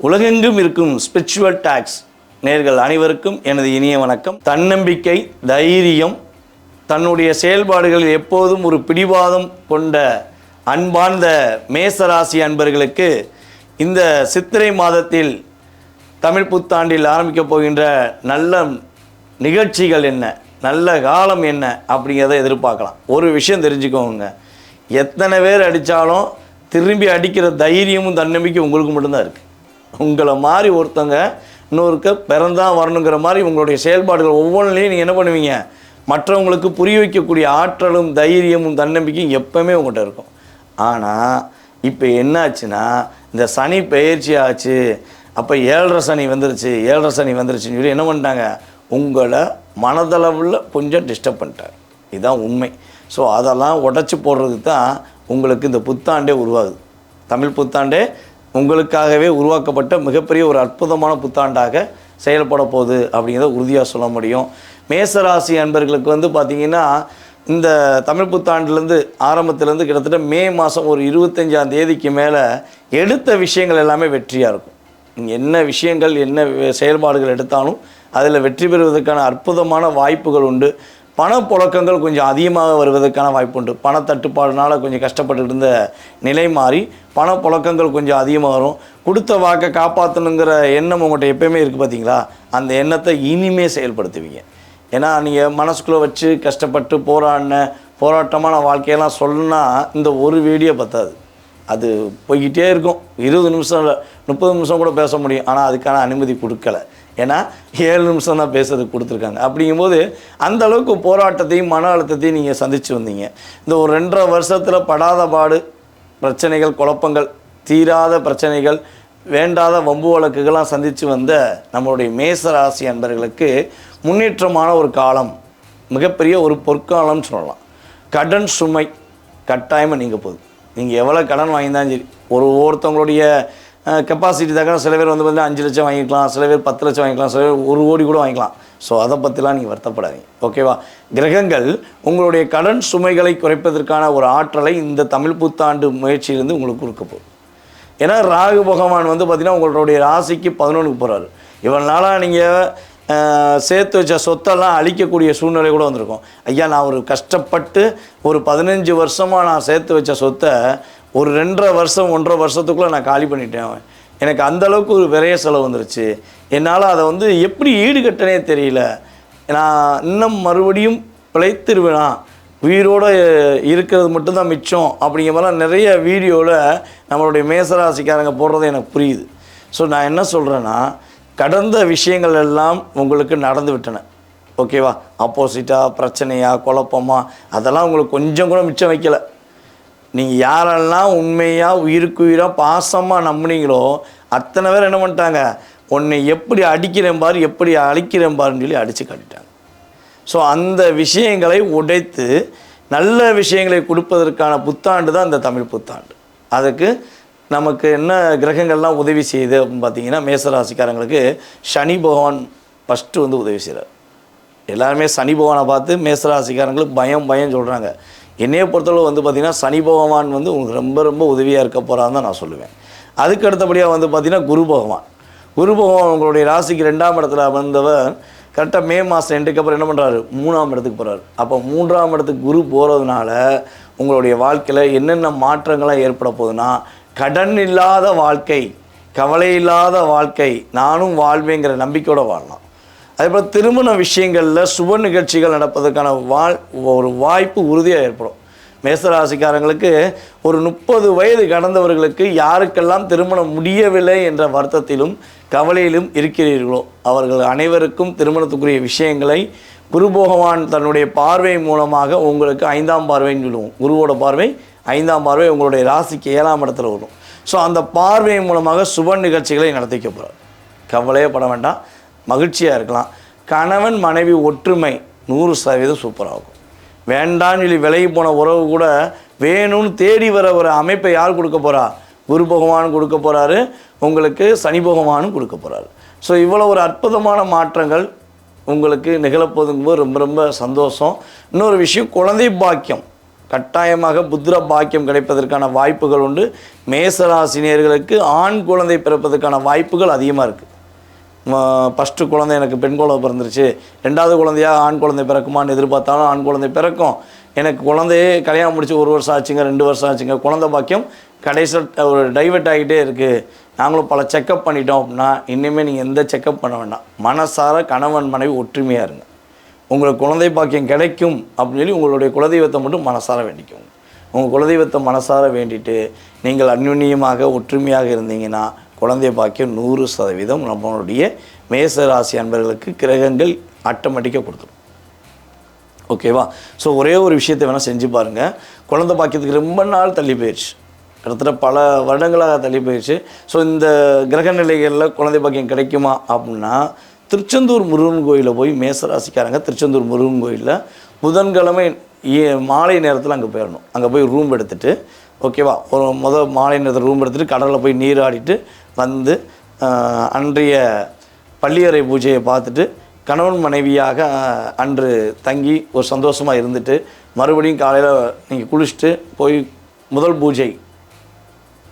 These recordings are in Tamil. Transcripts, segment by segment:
உலகெங்கும் இருக்கும் ஸ்பிரிச்சுவல் டாக்ஸ் நேர்கள் அனைவருக்கும் எனது இனிய வணக்கம். தன்னம்பிக்கை, தைரியம், தன்னுடைய செயல்பாடுகளில் எப்போதும் ஒரு பிடிவாதம் கொண்ட அன்பார்ந்த மேசராசி அன்பர்களுக்கு இந்த சித்திரை மாதத்தில் தமிழ் புத்தாண்டில் ஆரம்பிக்க போகின்ற நல்ல நிகழ்ச்சிகள் என்ன, நல்ல காலம் என்ன அப்படிங்கிறத எதிர்பார்க்கலாம். ஒரு விஷயம் தெரிஞ்சுக்கோங்க, எத்தனை பேர் அடித்தாலும் திரும்பி அடிக்கிற தைரியமும் தன்னம்பிக்கையும் உங்களுக்கு மட்டும்தான் இருக்குது. உங்களை மாதிரி ஒருத்தங்க இன்னொருக்க பிறந்தான் வரணுங்கிற மாதிரி உங்களுடைய செயல்பாடுகள் ஒவ்வொன்றிலையும் நீங்கள் என்ன பண்ணுவீங்க, மற்றவங்களுக்கு புரிய வைக்கக்கூடிய ஆற்றலும் தைரியமும் தன்னம்பிக்கையும் எப்பவுமே உங்கள்கிட்ட இருக்கும். ஆனால் இப்போ என்னாச்சுன்னா, இந்த சனி பெயர்ச்சி ஆச்சு, அப்போ ஏழரை சனி வந்துருச்சுன்னு சொல்லி என்ன பண்ணிட்டாங்க, உங்களை மனதளவில் கொஞ்சம் டிஸ்டர்ப் பண்ணிட்டாங்க. இதுதான் உண்மை. ஸோ அதெல்லாம் உடச்சி போடுறதுக்கு தான் உங்களுக்கு இந்த புத்தாண்டே உருவாகுது. தமிழ் புத்தாண்டே உங்களுக்காகவே உருவாக்கப்பட்ட மிகப்பெரிய ஒரு அற்புதமான புத்தாண்டாக செயல்பட போகுது அப்படிங்கிறத உறுதியாக சொல்ல முடியும். மேசராசி அன்பர்களுக்கு பார்த்திங்கன்னா, இந்த தமிழ் புத்தாண்டுலேருந்து ஆரம்பத்துலேருந்து கிட்டத்தட்ட மே மாதம் ஒரு 25ஆம் தேதிக்கு மேலே எடுத்த விஷயங்கள் எல்லாமே வெற்றியாக இருக்கும். நீங்கள் என்ன விஷயங்கள் என்ன செயல்பாடுகள் எடுத்தாலும் அதில் வெற்றி பெறுவதற்கான அற்புதமான வாய்ப்புகள் உண்டு. பணப்புழக்கங்கள் கொஞ்சம் அதிகமாக வருவதற்கான வாய்ப்பு உண்டு. பணத்தட்டுப்பாடுனால கொஞ்சம் கஷ்டப்பட்டு இருந்த நிலை மாறி பணப்புழக்கங்கள் கொஞ்சம் அதிகமாக வரும். கொடுத்த வாக்கை காப்பாற்றணுங்கிற எண்ணம் உங்கள்கிட்ட எப்போயுமே இருக்குது பார்த்தீங்களா, அந்த எண்ணத்தை இனிமே செயல்படுத்துவீங்க. ஏன்னா நீங்கள் மனசுக்குள்ளே வச்சு கஷ்டப்பட்டு போராட்டமான வாழ்க்கையெல்லாம் சொன்னால் இந்த ஒரு வீடியோ பத்தாது. அது போய்கிட்டே இருக்கும். 20 நிமிஷம் இல்லை, 30 நிமிஷம் கூட பேச முடியும். ஆனால் அதுக்கான அனுமதி கொடுக்கல. ஏன்னா 7 நிமிஷம் தான் பேசுறதுக்கு கொடுத்துருக்காங்க. அப்படிங்கும்போது அந்த அளவுக்கு போராட்டத்தையும் மன அழுத்தத்தையும் நீங்கள் சந்தித்து வந்தீங்க. இந்த ஒரு 2.5 வருஷத்தில் படாத பாடு, பிரச்சனைகள், குழப்பங்கள், தீராத பிரச்சனைகள், வேண்டாத வம்பு வழக்குகள்லாம் சந்தித்து வந்த நம்மளுடைய மேசராசி அன்பர்களுக்கு முன்னேற்றமான ஒரு காலம், மிகப்பெரிய ஒரு பொற்காலம்னு சொல்லலாம். கடன் சுமை கட்டாயமாக நீங்கள் போகுது. நீங்கள் எவ்வளோ கடன் வாங்கியிருந்தாலும் சரி, ஒருத்தவங்களுடைய கெப்பாசிட்டி தக்க சில பேர் பார்த்தீங்கன்னா 5 லட்சம் வாங்கிக்கலாம், சில பேர் 10 லட்சம் வாங்கிக்கலாம், சில பேர் 1 கோடி கூட வாங்கிக்கலாம். ஸோ அதை பற்றிலாம் நீங்கள் வருத்தப்படாதீங்க, ஓகேவா? கிரகங்கள் உங்களுடைய கடன் சுமைகளை குறைப்பதற்கான ஒரு ஆற்றலை இந்த தமிழ் புத்தாண்டு முயற்சியிலிருந்து உங்களுக்கு கொடுக்க போகுது. ஏன்னா ராகு பகவான் பார்த்திங்கன்னா உங்களுடைய ராசிக்கு 11க்கு போகிறாரு. இவ்வளோ நாளாக நீங்கள் சேர்த்து வச்ச சொத்தெல்லாம் அழிக்கக்கூடிய சூழ்நிலை கூட வந்திருக்கும். ஐயா, நான் ஒரு கஷ்டப்பட்டு ஒரு 15 வருஷமாக நான் சேர்த்து வச்ச சொத்தை ஒரு 1.5 வருஷத்துக்குள்ளே நான் காலி பண்ணிட்டேன். எனக்கு அந்தளவுக்கு ஒரு விரைய செலவு வந்துருச்சு. என்னால் அதை எப்படி ஈடுகட்டனே தெரியல. நான் இன்னும் மறுபடியும் பிழைத்திருவேனா, உயிரோடு இருக்கிறது மட்டும்தான் மிச்சம் அப்படிங்கிற மாதிரிலாம் நிறைய வீடியோவில் நம்மளுடைய மேசராசிக்காரங்க போடுறது எனக்கு புரியுது. ஸோ நான் என்ன சொல்கிறேன்னா, கடந்த விஷயங்கள் எல்லாம் உங்களுக்கு நடந்து விட்டன, ஓகேவா? ஆப்போசிட்டாக பிரச்சனையாக குழப்பமாக அதெல்லாம் உங்களுக்கு கொஞ்சம் கூட மிச்சம் வைக்கலை. நீங்கள் யாரெல்லாம் உண்மையாக உயிருக்கு உயிராக பாசமாக நம்பினீங்களோ அத்தனை பேர் என்ன பண்ணிட்டாங்க, உன்னை எப்படி அடிக்கிறேன் பாரு, எப்படி அழிக்கிறேன் பாருன்னு சொல்லி அடித்து காட்டிட்டாங்க. ஸோ அந்த விஷயங்களை உடைத்து நல்ல விஷயங்களை கொடுப்பதற்கான புத்தாண்டு தான் இந்த தமிழ் புத்தாண்டு. அதுக்கு நமக்கு என்ன கிரகங்கள்லாம் உதவி செய்யுது அப்படின்னு பார்த்தீங்கன்னா, மேசராசிக்காரங்களுக்கு சனி பகவான் ஃபஸ்ட்டு உதவி செய்கிறார். எல்லாருமே சனி பகவானை பார்த்து மேசராசிக்காரங்களுக்கு பயம் சொல்கிறாங்க. என்னையை பொறுத்தளவு பார்த்திங்கன்னா சனி பகவான் உங்களுக்கு ரொம்ப ரொம்ப உதவியாக இருக்க போகிறான்னு தான் நான் சொல்லுவேன். அதுக்கு அடுத்தபடியாக பார்த்திங்கன்னா குரு பகவான் உங்களுடைய ராசிக்கு 2ஆம் இடத்துல வந்தவர் கரெக்டாக மே மாதம் எண்டுக்கு அப்புறம் என்ன பண்ணுறாரு, 3ஆம் இடத்துக்கு போகிறார். அப்போ 3ஆம் இடத்துக்கு குரு போகிறதுனால உங்களுடைய வாழ்க்கையில் என்னென்ன மாற்றங்கள்லாம் ஏற்பட போகுதுன்னா, கடன் இல்லாத வாழ்க்கை, கவலை இல்லாத வாழ்க்கை, நானும் வாழ்வேங்கிற நம்பிக்கையோடு வாழலாம். அதேபோல் திருமண விஷயங்களில் சுப நிகழ்ச்சிகள் நடப்பதற்கான ஒரு வாய்ப்பு உறுதியாக ஏற்படும். மேசராசிக்காரங்களுக்கு ஒரு 30 வயது கடந்தவர்களுக்கு யாருக்கெல்லாம் திருமணம் முடியவில்லை என்ற வருத்தத்திலும் கவலையிலும் இருக்கிறீர்களோ அவர்கள் அனைவருக்கும் திருமணத்துக்குரிய விஷயங்களை குரு பகவான் தன்னுடைய பார்வை மூலமாக உங்களுக்கு 5ஆம் பார்வைன்னு சொல்லுவோம். குருவோட பார்வை 5ஆம் பார்வை உங்களுடைய ராசிக்கு 7ஆம் இடத்துல வரும். ஸோ அந்த பார்வை மூலமாக சுப நிகழ்ச்சிகளை நடத்திக்க போகிறார். கவலையே பட வேண்டாம், மகிழ்ச்சியாக இருக்கலாம். கணவன் மனைவி ஒற்றுமை 100% சூப்பராகும். வேண்டான்னு சொல்லி விலகி போன உறவு கூட வேணும்னு தேடி வர ஒரு அமைப்பை யார் கொடுக்க போகிறா, குரு பகவான் கொடுக்க போகிறாரு, உங்களுக்கு சனி பகவானும் கொடுக்க போகிறாரு. ஸோ இவ்வளோ ஒரு அற்புதமான மாற்றங்கள் உங்களுக்கு நிகழப்போதுங்கும்போது ரொம்ப ரொம்ப சந்தோஷம். இன்னொரு விஷயம், குழந்தை பாக்கியம் கட்டாயமாக புத்திர பாக்கியம் கிடைப்பதற்கான வாய்ப்புகள் உண்டு. மேசராசினியர்களுக்கு ஆண் குழந்தை பிறப்பதற்கான வாய்ப்புகள் அதிகமாக இருக்குது. ஃபஸ்ட்டு குழந்தை எனக்கு பெண் குழந்தை பிறந்துருச்சு, 2வது குழந்தையாக ஆண் குழந்தை பிறக்குமான்னு எதிர்பார்த்தாலும் ஆண் குழந்தை பிறக்கும். எனக்கு குழந்தையே கல்யாணம் முடிச்சு 1 வருஷம் ஆச்சுங்க, 2 வருஷம் ஆச்சுங்க, குழந்தை பாக்கியம் கடைசியில் ஒரு டைவெர்ட் ஆகிட்டே இருக்குது, நாங்களும் பல செக்கப் பண்ணிட்டோம் அப்படின்னா இனிமேல் நீங்கள் எந்த செக்கப் பண்ண வேண்டாம். மனசார கணவன் மனைவி ஒற்றுமையாக இருங்க. உங்களுக்கு குழந்தை பாக்கியம் கிடைக்கும் அப்படின்னு சொல்லி உங்களுடைய குலதெய்வத்தை மட்டும் மனசார வேண்டிக்கோங்க. உங்கள் குலதெய்வத்தை மனசார வேண்டிட்டு நீங்கள் அந்யுன்யமாக ஒற்றுமையாக இருந்தீங்கன்னா குழந்தை பாக்கியம் 100% நம்மளுடைய மேசராசி அன்பர்களுக்கு கிரகங்கள் ஆட்டோமேட்டிக்காக கொடுத்துரும். ஓகேவா? ஸோ ஒரே ஒரு விஷயத்தை வேணால் செஞ்சு பாருங்கள். குழந்தை பாக்கியத்துக்கு ரொம்ப நாள் தள்ளி போயிடுச்சு, கிட்டத்தட்ட பல வருடங்களாக தள்ளி போயிடுச்சு. ஸோ இந்த கிரக நிலைகளில் குழந்தை பாக்கியம் கிடைக்குமா அப்படின்னா திருச்செந்தூர் முருகன் கோயிலில் போய் மேசராசிக்காரங்க திருச்செந்தூர் முருகன் கோயிலில் புதன்கிழமை மாலை நேரத்தில் அங்கே போயிடணும். அங்கே போய் ரூம் எடுத்துகிட்டு, ஓகேவா, ஒரு மாலை நேரத்தில் ரூம் எடுத்துகிட்டு கடலில் போய் நீராடிட்டு வந்து அன்றைய பள்ளியறை பூஜையை பார்த்துட்டு கணவன் மனைவியாக அன்று தங்கி ஒரு சந்தோஷமாக இருந்துட்டு மறுபடியும் காலையில் நீங்கள் குளிச்சுட்டு போய் முதல் பூஜை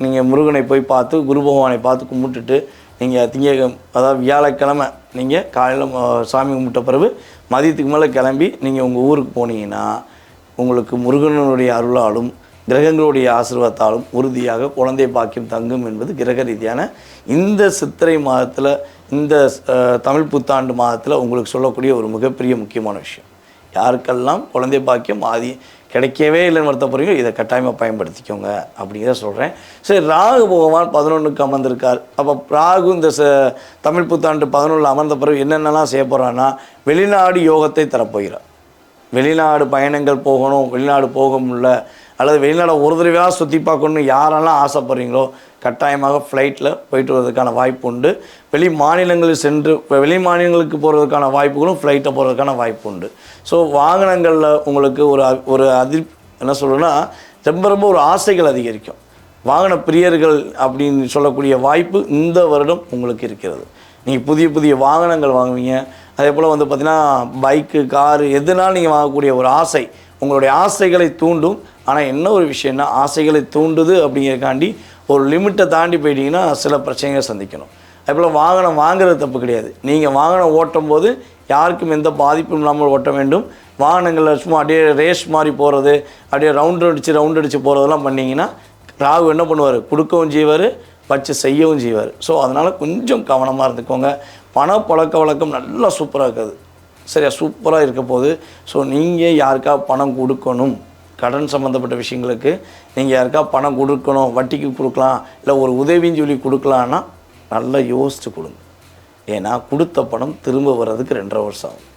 நீங்கள் முருகனை போய் பார்த்து குரு பகவானை பார்த்து கும்பிட்டுட்டு நீங்கள் அதாவது வியாழக்கிழமை நீங்கள் காலையில் சாமி கும்பிட்ட பிறகு மதியத்துக்கு மேலே கிளம்பி நீங்கள் உங்கள் ஊருக்கு போனீங்கன்னா உங்களுக்கு முருகனுடைய அருளாலும் கிரகங்களுடைய ஆசீர்வாதத்தாலும் உறுதியாக குழந்தை பாக்கியம் தங்கும் என்பது கிரக ரீதியான இந்த சித்திரை மாதத்தில், இந்த தமிழ் புத்தாண்டு மாதத்தில் உங்களுக்கு சொல்லக்கூடிய ஒரு மிகப்பெரிய முக்கியமான விஷயம். யாருக்கெல்லாம் குழந்தை பாக்கியம் கிடைக்கவே இல்லைன்னு வருத்த போகிறீங்க, இதை கட்டாயமாக பயன்படுத்திக்கோங்க அப்படிங்கிறத சொல்கிறேன். சரி, ராகு பகவான் 11க்கு அமர்ந்திருக்கார். அப்போ ராகு இந்த தமிழ் புத்தாண்டு 11 அமர்ந்த பிறகு என்னென்னலாம் செய்ய போகிறான்னா வெளிநாடு யோகத்தை தரப்போகிறார். வெளிநாடு பயணங்கள் போகணும், வெளிநாடு போக முடியல அல்லது வெளிநாடு ஒரு தடவையாக சுற்றி பார்க்கணுன்னு யாரெல்லாம் ஆசைப்படுறீங்களோ கட்டாயமாக ஃப்ளைட்டில் போயிட்டு வர்றதுக்கான வாய்ப்பு உண்டு. வெளி மாநிலங்களில் சென்று வெளி மாநிலங்களுக்கு போகிறதுக்கான வாய்ப்புகளும் ஃப்ளைட்டை போகிறதுக்கான வாய்ப்பு உண்டு. ஸோ வாகனங்களில் உங்களுக்கு ஒரு என்ன சொல்கிறேன்னா ரொம்ப ஒரு ஆசைகள் அதிகரிக்கும். வாகன பிரியர்கள் அப்படின்னு சொல்லக்கூடிய வாய்ப்பு இந்த வருடம் உங்களுக்கு இருக்கிறது. நீங்கள் புதிய புதிய வாகனங்கள் வாங்குவீங்க. அதே போல் வந்து பார்த்திங்கன்னா பைக்கு, காரு எதுனாலும் நீங்கள் வாங்கக்கூடிய ஒரு ஆசை உங்களுடைய ஆசைகளை தூண்டும். ஆனால் என்ன ஒரு விஷயம்னா ஆசைகளை தூண்டுது அப்படிங்கிறக்காண்டி ஒரு லிமிட்டை தாண்டி போயிட்டீங்கன்னா சில பிரச்சனைகளை சந்திக்கணும். அதே போல் வாகனம் வாங்குறது தப்பு கிடையாது. நீங்கள் வாகனம் ஓட்டும் போது யாருக்கும் எந்த பாதிப்பும் இல்லாமல் ஓட்ட வேண்டும். வாகனங்களில் சும்மா அப்படியே ரேஸ் மாதிரி போகிறது, அப்படியே ரவுண்ட் அடித்து போகிறதெல்லாம் பண்ணிங்கன்னா ராகு என்ன பண்ணுவார், கொடுக்கவும் செய்வார், வச்சு செய்யவும் செய்வார். ஸோ அதனால் கொஞ்சம் கவனமாக இருந்துக்கோங்க. பழக்க வழக்கம் நல்லா சூப்பராக இருக்காது, சரியா, சூப்பராக இருக்க போகுது. ஸோ நீங்கள் யாருக்கா பணம் கொடுக்கணும், கடன் சம்மந்தப்பட்ட விஷயங்களுக்கு நீங்கள் யாருக்கா பணம் கொடுக்கணும், வட்டிக்கு கொடுக்கலாம், இல்லை ஒரு உதவின்னு சொல்லி கொடுக்கலான்னா நல்லா யோசித்து கொடுங்க. ஏன்னா கொடுத்த பணம் திரும்ப வர்றதுக்கு 2.5 வருஷம் ஆகும்.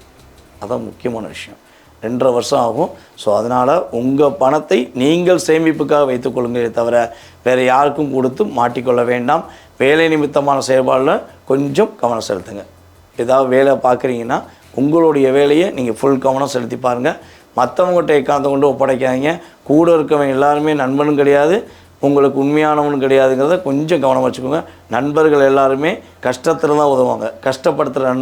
அதான் முக்கியமான விஷயம், 2.5 வருஷம் ஆகும். ஸோ அதனால் உங்கள் பணத்தை நீங்கள் சேமிப்புக்காக வைத்துக்கொள்ளுங்களே தவிர வேறு யாருக்கும் கொடுத்து மாட்டிக்கொள்ள வேண்டாம். வேலை நிமித்தமான செயல்பாடில் கொஞ்சம் கவனம் செலுத்துங்க. ஏதாவது வேலை பார்க்குறீங்கன்னா உங்களுடைய வேலையை நீங்கள் ஃபுல் கவனம் செலுத்தி பாருங்கள். மற்றவங்ககிட்ட ஏக்காந்த கொண்டு ஒப்படைக்காதீங்க. கூட இருக்கவங்க எல்லாருமே நண்பனும் கிடையாது, உங்களுக்கு உண்மையானவனும் கிடையாதுங்கிறத கொஞ்சம் கவனம் வச்சுக்கோங்க. நண்பர்கள் எல்லாருமே கஷ்டத்தில் தான் உதவுவாங்க, கஷ்டப்படுத்துகிற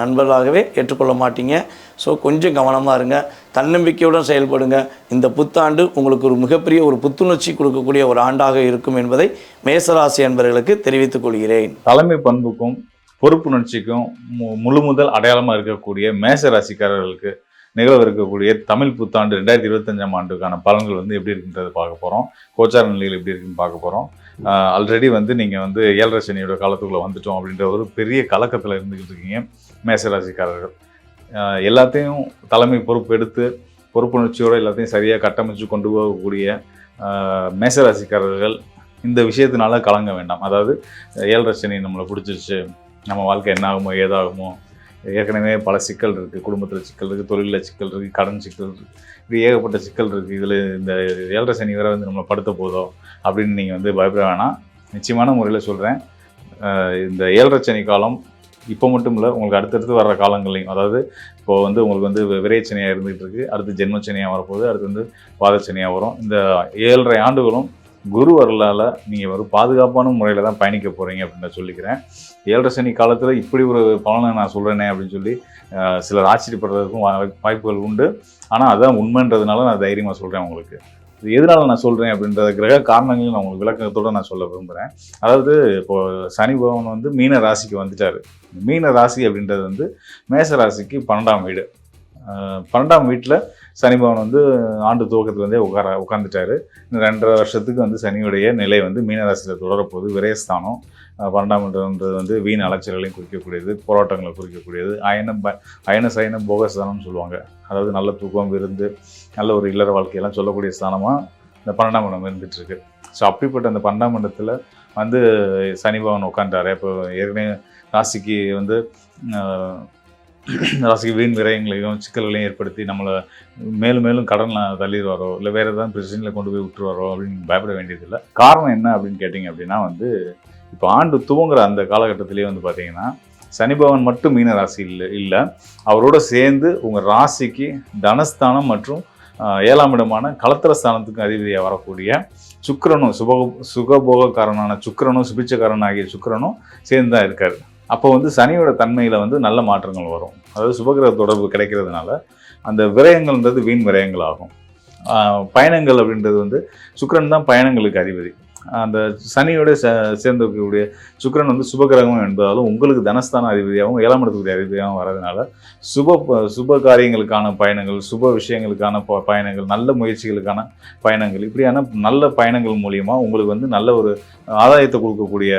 நண்பர்களாகவே ஏற்றுக்கொள்ள மாட்டீங்க. ஸோ கொஞ்சம் கவனமாக இருங்க, தன்னம்பிக்கையுடன் செயல்படுங்க. இந்த புத்தாண்டு உங்களுக்கு ஒரு மிகப்பெரிய ஒரு புத்துணர்ச்சி கொடுக்கக்கூடிய ஒரு ஆண்டாக இருக்கும் என்பதை மேசராசி அன்பர்களுக்கு தெரிவித்துக் கொள்கிறேன். தலைமை பண்புக்கும் பொறுப்புணர்ச்சிக்கும் முழு முதல் அடையாளமாக இருக்கக்கூடிய மேச ராசிக்காரர்களுக்கு நிகழவிருக்கக்கூடிய தமிழ் புத்தாண்டு 2025ஆம் ஆண்டுக்கான பலன்கள் வந்து எப்படி இருக்குன்றதை பார்க்க போகிறோம். கோச்சார நிலையில் எப்படி இருக்குன்னு பார்க்க போகிறோம். ஆல்ரெடி வந்து நீங்கள் வந்து 7.5 சனியோட காலத்துக்குள்ளே வந்துட்டோம் அப்படின்ற ஒரு பெரிய கலக்கத்தில் இருந்துக்கிட்டு இருக்கீங்க மேசராசிக்காரர்கள். எல்லாத்தையும் தலைமை பொறுப்பு எடுத்து பொறுப்புணர்ச்சியோடு எல்லாத்தையும் சரியாக கட்டமைச்சு கொண்டு போகக்கூடிய மேசராசிக்காரர்கள் இந்த விஷயத்தினால கலங்க வேண்டாம். அதாவது 7.5 சனி நம்மளை பிடிச்சிருச்சு, நம்ம வாழ்க்கை என்ன ஆகுமோ ஏதாகுமோ, ஏற்கனவே பல சிக்கல் இருக்குது, குடும்பத்தில் சிக்கல் இருக்குது, தொழிலில் சிக்கல் இருக்குது, கடன் சிக்கல் இருக்குது, இப்படி ஏகப்பட்ட சிக்கல் இருக்குது. இதில் இந்த 7.5 சனி வரை வந்து நம்மளை படுத்த போதோ அப்படின்னு நீங்கள் வந்து பயப்பட வேணாம். நிச்சயமான முறையில் சொல்கிறேன், இந்த 7.5 சனி காலம் இப்போ மட்டும் இல்லை, உங்களுக்கு அடுத்தடுத்து வர்ற காலங்கள்லையும், அதாவது இப்போது வந்து உங்களுக்கு வந்து விரைச்சனியாக இருந்துகிட்டு இருக்குது, அடுத்து ஜென்மச்சனியாக வரப்போகுது, அடுத்து வந்து பாதச்சனியாக வரும். இந்த 7.5 ஆண்டுகளும் குரு வரலால் நீங்கள் ஒரு பாதுகாப்பான முறையில் தான் பயணிக்க போகிறீங்க அப்படின்னு நான் சொல்லிக்கிறேன். 7.5 சனி காலத்தில் இப்படி ஒரு பலனை நான் சொல்கிறேனே அப்படின்னு சொல்லி சிலர் ஆச்சரியப்படுறதுக்கும் வாய்ப்புகள் உண்டு. ஆனால் அதுதான் உண்மைன்றதுனால நான் தைரியமாக சொல்கிறேன் உங்களுக்கு. இது எதனால் நான் சொல்கிறேன் அப்படின்ற கிரக காரணங்களையும் நான் உங்களுக்கு விளக்கத்தோடு நான் சொல்ல விரும்புகிறேன். அதாவது இப்போது சனி பகவான் வந்து மீன ராசிக்கு வந்துட்டார். மீன ராசி அப்படின்றது வந்து மேச ராசிக்கு 12ஆம் வீடு. 12ஆம் வீட்டில் சனி பகவான் வந்து ஆண்டு துவக்கத்துலேருந்தே உட்காந்துட்டாரு. இன்னும் 2.5 வருஷத்துக்கு வந்து சனியுடைய நிலை வந்து மீனராசியில் தொடரப்போகுது. விரயஸ்தானம் 12ஆம் இடம்ன்றது வந்து வீண் அலைச்சல்களையும் குறிக்கக்கூடியது, போராட்டங்களை குறிக்கக்கூடியது. அயன சயன போகஸ்தானம்னு சொல்லுவாங்க. அதாவது நல்ல தூக்கம், விருந்து, நல்ல ஒரு இல்லற வாழ்க்கையெல்லாம் சொல்லக்கூடிய ஸ்தானமாக இந்த 12ஆம் இடம் இருந்துகிட்ருக்கு. ஸோ அப்படிப்பட்ட அந்த 12ஆம் இடத்துல வந்து சனி பகவான் உட்காந்துட்டாரு. இப்போ ஏற்கனவே ராசிக்கு வந்து ராசிக்கு வீண் விரயங்களையும் சிக்கல்களையும் ஏற்படுத்தி நம்மளை மேலும் மேலும் கடனில் தள்ளிடுவாரோ இல்லை வேறு ஏதாவது பிரச்சனையில் கொண்டு போய் விட்டுருவாரோ அப்படின்னு பயப்பட வேண்டியதில்லை. காரணம் என்ன அப்படின்னு கேட்டிங்க அப்படின்னா வந்து இப்போ ஆண்டு துவங்குற அந்த காலகட்டத்திலேயே வந்து பார்த்தீங்கன்னா சனி பகவான் மட்டும் மீன ராசி இல்லை, அவரோட சேர்ந்து உங்கள் ராசிக்கு தனஸ்தானம் மற்றும் 7ஆம் இடமான கலத்திரஸ்தானத்துக்கு அதிபதியாக வரக்கூடிய சுக்கிரனும் சுகபோகக்காரனான சுக்கிரனும் சுபிச்சக்காரன் ஆகிய சுக்கிரனும் சேர்ந்து தான் இருக்கார். அப்போ வந்து சனியோட தன்மையில் வந்து நல்ல மாற்றங்கள் வரும். அதாவது சுபகிரக தொடர்பு கிடைக்கிறதுனால அந்த விரயங்கள்ன்றது வீண் விரயங்கள் ஆகும். பயணங்கள் அப்படின்றது வந்து சுக்கிரன் தான் பயணங்களுக்கு அதிபதி. அந்த சனியோட சேர்ந்திருக்கக்கூடிய சுக்கிரன் வந்து சுபகிரகம் என்பதாலும் உங்களுக்கு தனஸ்தான அதிபதியாகவும் 7ஆம் இடத்துக்குரிய அதிபதியாகவும் வரதுனால சுப காரியங்களுக்கான பயணங்கள், சுப விஷயங்களுக்கான பயணங்கள், நல்ல முயற்சிகளுக்கான பயணங்கள், இப்படியான நல்ல பயணங்கள் மூலியமா உங்களுக்கு வந்து நல்ல ஒரு ஆதாயத்தை கொடுக்கக்கூடிய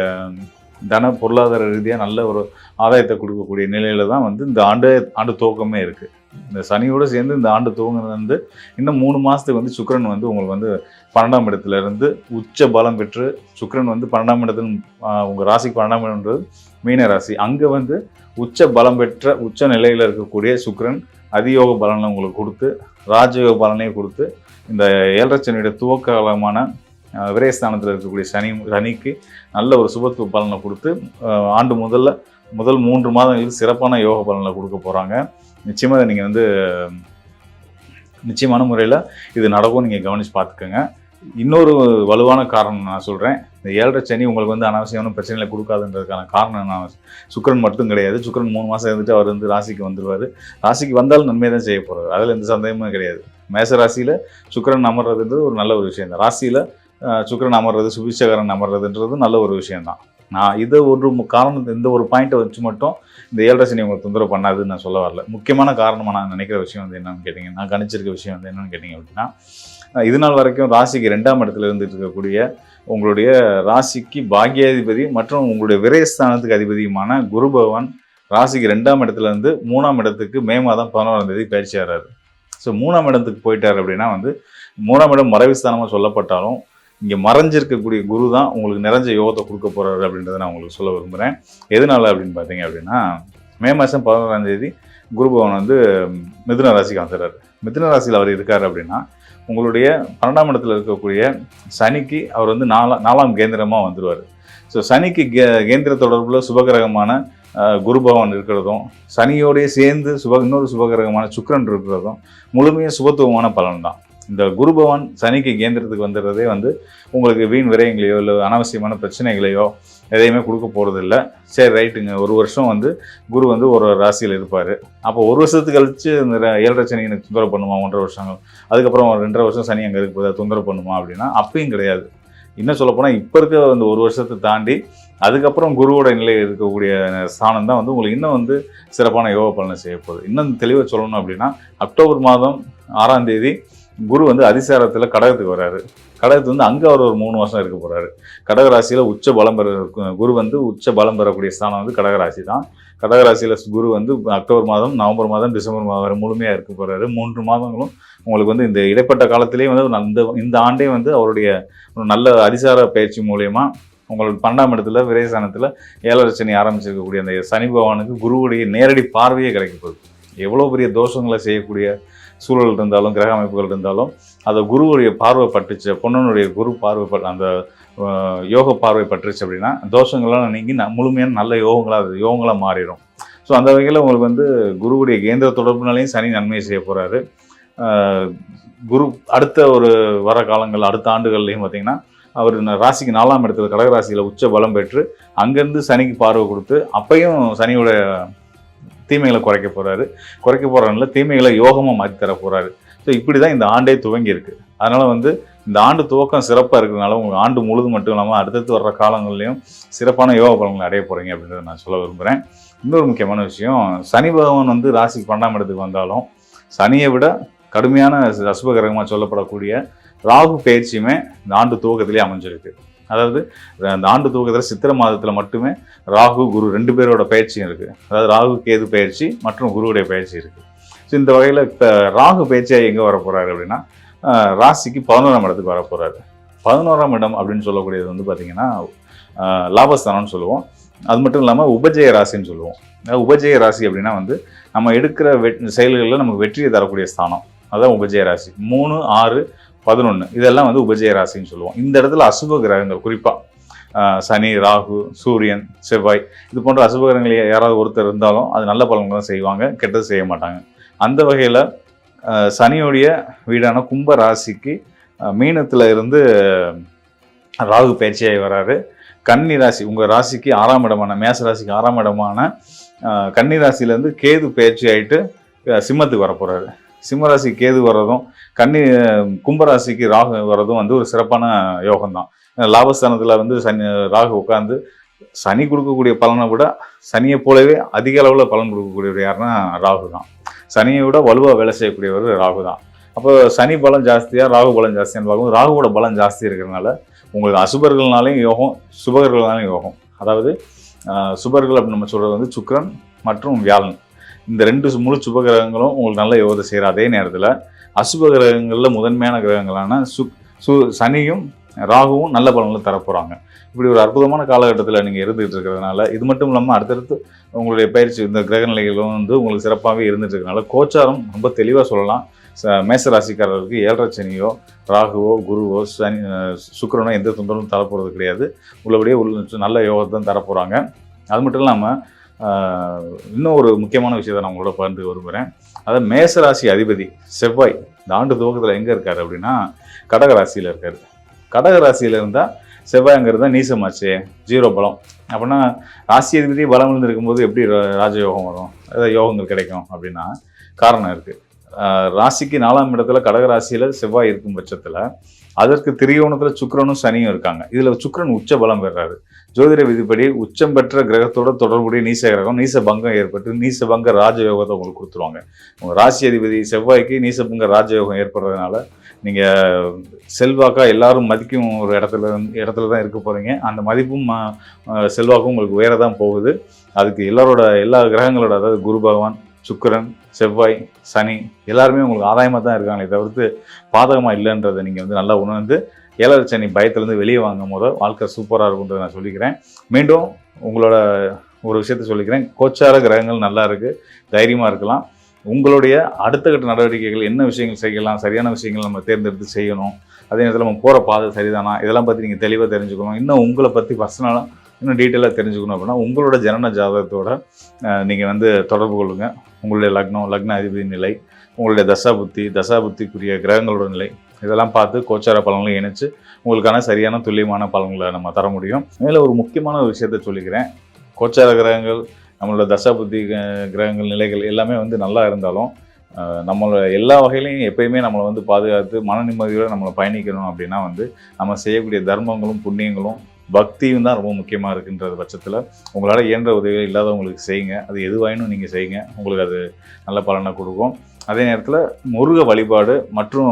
பொருளாதார ரீதியாக நல்ல ஒரு ஆதாயத்தை கொடுக்கக்கூடிய நிலையில தான் வந்து இந்த ஆண்டு துவக்கமே இருக்குது. இந்த சனியோடு சேர்ந்து இந்த ஆண்டு துவங்குறது வந்து இன்னும் 3 மாதத்துக்கு வந்து சுக்கிரன் வந்து உங்களுக்கு வந்து 12ஆம் இடத்துல இருந்து உச்ச பலம் பெற்று சுக்கிரன் வந்து 12ஆம் இடத்துல உங்கள் ராசிக்கு 12ஆம் இடம்ன்றது மீன ராசி. அங்கே வந்து உச்ச பலம் பெற்ற உச்ச நிலையில் இருக்கக்கூடிய சுக்கிரன் அதியோக பலனை உங்களுக்கு கொடுத்து ராஜயோக பலனையும் கொடுத்து இந்த 7.5 சனியுடைய துவக்க காலமான விரயஸ்தானத்தில் இருக்கக்கூடிய சனிக்கு நல்ல ஒரு சுபத்துவ பலனை கொடுத்து ஆண்டு முதல் 3 மாதங்களுக்கு சிறப்பான யோக பலனை கொடுக்க போகிறாங்க. நிச்சயமாக நீங்கள் வந்து நிச்சயமான முறையில் இது நடக்கும். நீங்கள் கவனித்து பார்த்துக்கோங்க. இன்னொரு வலுவான காரணம் நான் சொல்கிறேன். இந்த 7.5 சனி உங்களுக்கு வந்து அனாவசியமான பிரச்சனைகளை கொடுக்காதுன்றதுக்கான காரணம் நான் சுக்கிரன் மட்டும் கிடையாது. சுக்கிரன் 3 மாதம் இருந்துட்டு அவர் வந்து ராசிக்கு வந்துடுவார். ராசிக்கு வந்தாலும் நன்மை தான் செய்ய போகிறார். அதில் எந்த சந்தேகமும் கிடையாது. மேச ராசியில் சுக்கிரன் அமர்றதுன்றது ஒரு நல்ல ஒரு விஷயம் தான். ராசியில் சுக்கிரன் அமர்றது, சுபிச்சகரன் அமர்றதுன்றது நல்ல ஒரு விஷயம்தான். நான் இதை ஒரு காரணத்தை இந்த ஒரு பாயிண்ட்டை வச்சு மட்டும் இந்த 7.5 சனி உங்களுக்கு தொந்தரவு பண்ணாதுன்னு நான் சொல்ல வரல. முக்கியமான காரணமாக நான் நினைக்கிற விஷயம் வந்து என்னென்னு கேட்டிங்க, நான் கணிச்சிருக்க விஷயம் வந்து என்னென்னு கேட்டிங்க அப்படின்னா, இது நாள் வரைக்கும் ராசிக்கு 2ஆம் இடத்துல இருந்துட்டு இருக்கக்கூடிய உங்களுடைய ராசிக்கு பாக்யாதிபதி மற்றும் உங்களுடைய விரயஸ்தானத்துக்கு அதிபதியுமான குரு பகவான் ராசிக்கு 2ஆம் இடத்துல இருந்து 3ஆம் இடத்துக்கு மே மாதம் 11ஆம் தேதி பயிற்சி ஆகிறாரு. ஸோ 3ஆம் இடத்துக்கு போயிட்டார் அப்படின்னா வந்து 3ஆம் இடம் மறைவுஸ்தானமாக சொல்லப்பட்டாலும் இங்கே மறைஞ்சிருக்கக்கூடிய குரு தான் உங்களுக்கு நிறைஞ்ச யோகத்தை கொடுக்க போகிறாரு அப்படின்றத நான் உங்களுக்கு சொல்ல விரும்புகிறேன். எதனால அப்படின்னு பார்த்தீங்க அப்படின்னா, மே மாதம் 11ஆம் தேதி குரு பகவான் வந்து மிதுன ராசிக்கு வந்துடுறாரு. மிதுன ராசியில் அவர் இருக்கார் அப்படின்னா உங்களுடைய 12ஆம் இடத்துல இருக்கக்கூடிய சனிக்கு அவர் வந்து 4ஆம் கேந்திரமாக வந்துடுவார். ஸோ சனிக்கு கேந்திர தொடர்பில் சுபகிரகமான குரு பகவான் இருக்கிறதும் சனியோடைய சேர்ந்து இன்னொரு சுபகிரகமான சுக்கிரன் இருக்கிறதும் முழுமையாக சுபத்துவமான பலன் தான். இந்த குரு பகவான் சனிக்கு கேந்திரத்துக்கு வந்துடுறதே வந்து உங்களுக்கு வீண் விரயங்களையோ இல்லை அனாவசியமான பிரச்சனைகளையோ எதையுமே கொடுக்க போகிறது இல்லை. சரி ரைட்டுங்க, 1 வருஷம் வந்து குரு வந்து ஒரு ராசியில் இருப்பார். அப்போ 1 வருஷத்துக்கு கழிச்சு இந்த 7.5 சனி எனக்கு தொந்தரவு பண்ணுமா, 1.5 வருஷங்கள், அதுக்கப்புறம் 2.5 வருஷம் சனி அங்கே இருக்க போதா தொந்தரவு பண்ணுமா அப்படின்னா அப்பயும் கிடையாது. இன்னும் சொல்லப்போனால் இப்போ இருக்க அந்த 1 வருஷத்தை தாண்டி அதுக்கப்புறம் குருவோட நிலையில் இருக்கக்கூடிய ஸ்தானம் தான் வந்து உங்களுக்கு இன்னும் வந்து சிறப்பான யோக பலனை செய்ய போகுது. இன்னும் தெளிவாக சொல்லணும் அப்படின்னா அக்டோபர் மாதம் 6ஆம் தேதி குரு வந்து அதிசாரத்தில் கடகத்துக்கு வர்றாரு. கடகத்து வந்து அங்கே அவர் ஒரு 3 வருஷம் இருக்க போகிறாரு. கடகராசியில் உச்ச பலம் குரு வந்து உச்ச பலம் பெறக்கூடிய ஸ்தானம் வந்து கடகராசி தான். கடகராசியில் குரு வந்து அக்டோபர் மாதம், நவம்பர் மாதம், டிசம்பர் மாதம் வரை முழுமையாக இருக்க போகிறாரு. 3 மாதங்களும் உங்களுக்கு வந்து இந்த இடைப்பட்ட காலத்திலேயே வந்து இந்த ஆண்டே வந்து அவருடைய ஒரு நல்ல அதிசார பயிற்சி மூலயமா உங்களோட 12ஆம் இடத்துல விரயஸ்தானத்தில் 7.5 சனி ஆரம்பிச்சிருக்கக்கூடிய அந்த சனி பகவானுக்கு குருவுடைய நேரடி பார்வையே கிடைக்க போகுது. எவ்வளோ பெரிய தோஷங்களை செய்யக்கூடிய சூழல் இருந்தாலும் கிரக அமைப்புகள் இருந்தாலும் அதை குருவுடைய பார்வை பட்டுச்சு, பொண்ணனுடைய குரு பார்வை அந்த யோக பார்வை பட்டுருச்சு அப்படின்னா தோஷங்கள்லாம் நீங்கி முழுமையான நல்ல யோகங்களாக மாறிடும். ஸோ அந்த வகையில் உங்களுக்கு வந்து குருவுடைய கேந்திர தொடர்புனாலையும் சனி நன்மையை செய்ய போகிறாரு. குரு அடுத்த ஒரு வர காலங்கள் அடுத்த ஆண்டுகள்லையும் பார்த்திங்கன்னா அவர் ராசிக்கு 4ஆம் இடத்துல கடகராசியில் உச்ச பலம் பெற்று அங்கேருந்து சனிக்கு பார்வை கொடுத்து அப்பையும் சனியோட தீமைகளை குறைக்க போகிறாருல தீமைகளை யோகமாக மாற்றி தர போகிறாரு. ஸோ இப்படி தான் இந்த ஆண்டே துவங்கி இருக்கு. அதனால் வந்து இந்த ஆண்டு துவக்கம் சிறப்பாக இருக்கிறதுனால உங்களுக்கு ஆண்டு முழுதும் மட்டும் இல்லாமல் அடுத்தடுத்து வர்ற காலங்கள்லையும் சிறப்பான யோக பலன்களை அடைய போகிறீங்க அப்படின்றத நான் சொல்ல விரும்புகிறேன். இன்னொரு முக்கியமான விஷயம், சனி பகவான் வந்து ராசிக்கு 12ஆம் இடத்துக்கு வந்தாலும் சனியை விட கடுமையான அசுபகிரகமாக சொல்லப்படக்கூடிய ராகு பயிற்சியுமே இந்த ஆண்டு துவக்கத்திலே அமைஞ்சிருக்கு. அதாவது இந்த ஆண்டு துவக்கத்தில் சித்திரை மாதத்தில் மட்டுமே ராகு குரு 2 பேரோட பயிற்சியும் இருக்குது. அதாவது ராகு கேது பயிற்சி மற்றும் குருவுடைய பயிற்சி இருக்குது. ஸோ இந்த வகையில் இப்போ ராகு பயிற்சியாக எங்கே வர போகிறாரு அப்படின்னா ராசிக்கு 11ஆம் இடத்துக்கு வர போகிறாரு. 11ஆம் இடம் அப்படின்னு சொல்லக்கூடியது வந்து பார்த்திங்கன்னா லாபஸ்தானம்னு சொல்லுவோம். அது மட்டும் இல்லாமல் உபஜய ராசின்னு சொல்லுவோம். அதாவது உபஜய ராசி அப்படின்னா வந்து நம்ம எடுக்கிற செயல்களில் நமக்கு வெற்றியை தரக்கூடிய ஸ்தானம், அதுதான் உபஜய ராசி. 3, 6, 11 இதெல்லாம் வந்து உபஜய ராசின்னு சொல்லுவோம். இந்த இடத்துல அசுப கிரகங்கள் குறிப்பாக சனி, ராகு, சூரியன், செவ்வாய் இது போன்ற அசுப கிரகங்கள் யாராவது ஒருத்தர் இருந்தாலும் அது நல்ல பலன்கள் தான் செய்வாங்க, கெட்டது செய்ய மாட்டாங்க. அந்த வகையில் சனியுடைய வீடான கும்ப ராசிக்கு மீனத்தில் இருந்து ராகு பயிற்சியாகி வராரு. கன்னி ராசி உங்கள் ராசிக்கு 6ஆம் இடமான மேச ராசிக்கு 6ஆம் இடமான கன்னி ராசியிலேருந்து கேது பயிற்சி ஆகிட்டு சிம்மத்துக்கு வர போகிறாரு. சிம்மராசி கேது வர்றதும் கும்பராசிக்கு ராகு வர்றதும் வந்து ஒரு சிறப்பான யோகம்தான். லாபஸ்தானத்தில் வந்து ராகு உட்காந்து சனி கொடுக்கக்கூடிய பலனை விட சனியை போலவே அதிக அளவில் பலன் கொடுக்கக்கூடியவர் யாருன்னா ராகு தான். சனியை விட வலுவாக வேலை செய்யக்கூடியவர் ராகு தான். அப்போ சனி பலம் ஜாஸ்தியாக ராகு பலம் ஜாஸ்தியான்னு பார்க்கும்போது ராகுவோட பலம் ஜாஸ்தி இருக்கிறதுனால உங்களுக்கு அசுபர்கள்னாலையும் யோகம், சுபகர்கள்னாலையும் யோகம். அதாவது சுபர்கள் அப்படின்னு நம்ம சொல்கிறது வந்து சுக்கிரன் மற்றும் வியாழன், இந்த 2 முழு சுபகிரகங்களும் உங்களுக்கு நல்ல யோகத்தை செய்கிற அதே நேரத்தில் அசுப கிரகங்களில் முதன்மையான கிரகங்களான சனியும் ராகுவும் நல்ல பலன்களை தரப்போகிறாங்க. இப்படி ஒரு அற்புதமான காலகட்டத்தில் நீங்கள் இருந்துகிட்டு இருக்கிறதுனால இது மட்டும் இல்லாமல் அடுத்தடுத்து உங்களுடைய பயிற்சி இந்த கிரக நிலைகளும் வந்து உங்களுக்கு சிறப்பாகவே இருந்துட்டு இருக்கிறதுனால கோச்சாரம் ரொம்ப தெளிவாக சொல்லலாம். மேச ராசிக்காரர்களுக்கு 7.5 சனியோ ராகுவோ குருவோ சனி சுக்கிரனோ எந்த தொந்தரவும் தரப்போகிறது கிடையாது. உள்ளபடியே நல்ல யோகத்தை தான் தரப்போகிறாங்க. அது மட்டும் இல்லாமல் இன்னும் ஒரு முக்கியமான விஷயத்தை நான் உங்களோட பகிர்ந்து விரும்புகிறேன். அதாவது மேசராசி அதிபதி செவ்வாய் இந்த ஆண்டு துவக்கத்தில் எங்கே இருக்கார் அப்படின்னா கடகராசியில் இருக்கார். கடகராசியில் இருந்தால் செவ்வாய்ங்கிறது தான் நீசமாச்சு, 0 பலம். அப்படின்னா ராசி அதிபதி பலம் இருந்திருக்கும்போது எப்படி ராஜயோகம் வரும், ஏதாவது யோகங்கள் கிடைக்கும் அப்படின்னா காரணம் இருக்குது. ராசிக்கு 4ஆம் இடத்துல கடகராசியில் செவ்வாய் இருக்கும் பட்சத்தில் அதற்கு திரியோணத்தில் சுக்கிரனும் சனியும் இருக்காங்க. இதில் சுக்கிரன் உச்ச பலம் பெறாரு. ஜோதிட விதிப்படி உச்சம் பெற்ற கிரகத்தோட தொடர்புடைய நீச கிரகம் நீச பங்கம் ஏற்பட்டு நீச பங்க ராஜயோகத்தை உங்களுக்கு கொடுத்துருவாங்க. உங்கள் ராசி அதிபதி செவ்வாய்க்கு நீச பங்க ராஜயோகம் ஏற்படுறதுனால நீங்கள் செல்வாக்கா எல்லாரும் மதிக்கும் ஒரு இடத்துல தான் இருக்க போகிறீங்க. அந்த மதிப்பும் செல்வாக்கும் உங்களுக்கு உயர தான் போகுது. அதுக்கு எல்லா கிரகங்களோட, அதாவது குரு பகவான், சுக்கிரன், செவ்வாய், சனி எல்லாருமே உங்களுக்கு ஆதாயமாக தான் இருக்காங்களே தவிர்த்து பாதகமாக இல்லைன்றதை நீங்கள் வந்து நல்லா உணர்ந்து 7.5 சனி பயத்துலேருந்து வெளியே வாங்கும் போது வாழ்க்கை சூப்பராக இருக்குன்றதை நான் சொல்லிக்கிறேன். மீண்டும் உங்களோட ஒரு விஷயத்த சொல்லிக்கிறேன். கோச்சார கிரகங்கள் நல்லா இருக்குது, தைரியமாக இருக்கலாம். உங்களுடைய அடுத்த கட்ட நடவடிக்கைகள் என்ன விஷயங்கள் செய்யலாம், சரியான விஷயங்கள் நம்ம தேர்ந்தெடுத்து செய்யணும், அதே நேரத்தில் நம்ம போகிற பாதை சரிதானா, இதெல்லாம் பற்றி நீங்கள் தெளிவாக தெரிஞ்சுக்கணும். இன்னும் உங்களை பற்றி பர்சனலாக இன்னும் டீட்டெயிலாக தெரிஞ்சுக்கணும் அப்படின்னா உங்களோட ஜனன ஜாதகத்தோட நீங்கள் வந்து தொடர்பு கொள்ளுங்கள். உங்களுடைய லக்ன அதிபதி நிலை, உங்களுடைய தசாபுத்திக்குரிய கிரகங்களோட நிலை இதெல்லாம் பார்த்து கோச்சார பலன்களை இணைச்சு உங்களுக்கான சரியான துல்லியமான பலன்களை நம்ம தர முடியும். மேலே ஒரு முக்கியமான ஒரு விஷயத்த சொல்லிக்கிறேன். கோச்சார கிரகங்கள், நம்மளோட தசாபுத்தி கிரகங்கள் நிலைகள் எல்லாமே வந்து நல்லா இருந்தாலும் நம்மளோட எல்லா வகையிலையும் எப்பயுமே நம்மளை வந்து பாதுகாத்து மன நிம்மதியோடு நம்மளை பயணிக்கணும் அப்படின்னா வந்து நம்ம செய்யக்கூடிய தர்மங்களும் புண்ணியங்களும் பக்தியும் தான் ரொம்ப முக்கியமாக இருக்குன்ற பட்சத்தில் உங்களால் இயன்ற உதவிகள் இல்லாதவங்களுக்கு செய்யுங்க. அது எதுவாயினும் நீங்கள் செய்யுங்க, உங்களுக்கு அது நல்ல பலனை கொடுக்கும். அதே நேரத்தில் முருக வழிபாடு மற்றும்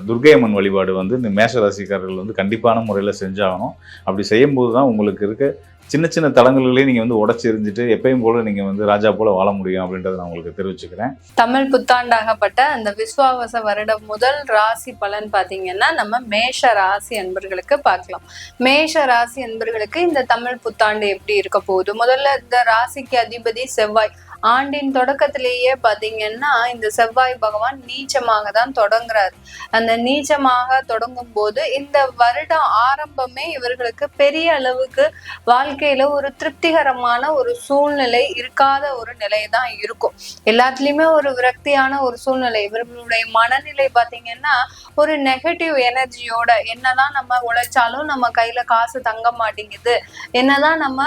துர்க்கையம்மன் வழிபாடு வந்து இந்த மேஷராசிக்காரர்கள் வந்து கண்டிப்பான முறையில் செஞ்சாகணும். அப்படி செய்யும்போது தான் உங்களுக்கு இருக்க சின்ன சின்ன தடங்கள்களே நீங்கள் வந்து உடச்சி எரிஞ்சிட்டு எப்பயும் போல நீங்கள் வந்து ராஜா போல வாழ முடியும் அப்படின்றத நான் உங்களுக்கு தெரிவிச்சுக்கிறேன். தமிழ் புத்தாண்டாகப்பட்ட அந்த விஸ்வாவச வருடம் முதல் ராசி பலன் பார்த்தீங்கன்னா நம்ம மேஷ ராசி அன்பர்களுக்கு பார்க்கலாம். மேஷ ராசி அன்பர்களுக்கு இந்த தமிழ் புத்தாண்டு எப்படி இருக்க போகுது? முதல்ல இந்த ராசிக்கு அதிபதி செவ்வாய், ஆண்டின் தொடக்கத்திலேயே பாத்தீங்கன்னா இந்த செவ்வாய் பகவான் நீச்சமாக தான் தொடங்குறாரு. அந்த நீச்சமாக தொடங்கும் போது இந்த வருடம் ஆரம்பமே இவர்களுக்கு பெரிய அளவுக்கு வாழ்க்கையில ஒரு திருப்திகரமான ஒரு சூழ்நிலை இருக்காத ஒரு நிலை தான் இருக்கும். எல்லாத்துலயுமே ஒரு விரக்தியான ஒரு சூழ்நிலை. இவர்களுடைய மனநிலை பாத்தீங்கன்னா ஒரு நெகட்டிவ் எனர்ஜியோட, என்னதான் நம்ம உழைச்சாலும் நம்ம கையில காசு தங்க மாட்டேங்குது, என்னதான் நம்ம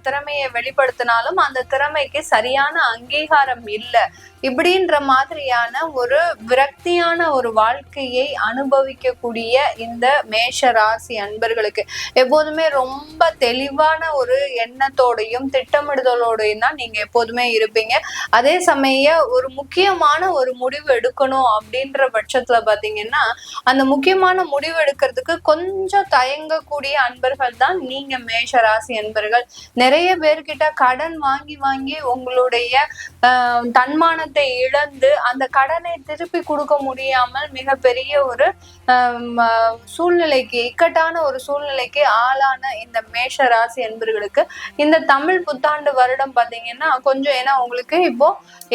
திறமையை வெளிப்படுத்தினாலும் அந்த திறமைக்கு சரியான அங்கீகாரம் இல்லை, இப்படின்ற மாதிரியான ஒரு விரக்தியான ஒரு வாழ்க்கையை அனுபவிக்கக்கூடிய இந்த மேஷ ராசி அன்பர்களுக்கு எப்போதுமே ரொம்ப தெளிவான ஒரு எண்ணத்தோடையும் திட்டமிடுதலோடையும் தான் நீங்க எப்போதுமே இருப்பீங்க. அதே சமயம் ஒரு முக்கியமான ஒரு முடிவு எடுக்கணும் அப்படின்ற பட்சத்துல பாத்தீங்கன்னா அந்த முக்கியமான முடிவு எடுக்கிறதுக்கு கொஞ்சம் தயங்கக்கூடிய அன்பர்கள் தான் நீங்க மேஷ ராசி அன்பர்கள். நிறைய பேர்கிட்ட கடன் வாங்கி வாங்கி உங்களுடைய தன்மானத்தை இழந்து அந்த கடனை திருப்பி கொடுக்க முடியாமல் மிகப்பெரிய ஒரு சூழ்நிலைக்கு, இக்கட்டான ஒரு சூழ்நிலைக்கு ஆளான இந்த மேஷ ராசி அன்பர்களுக்கு இந்த தமிழ் புத்தாண்டு வருடம் பாத்தீங்கன்னா கொஞ்சம், ஏன்னா உங்களுக்கு இப்போ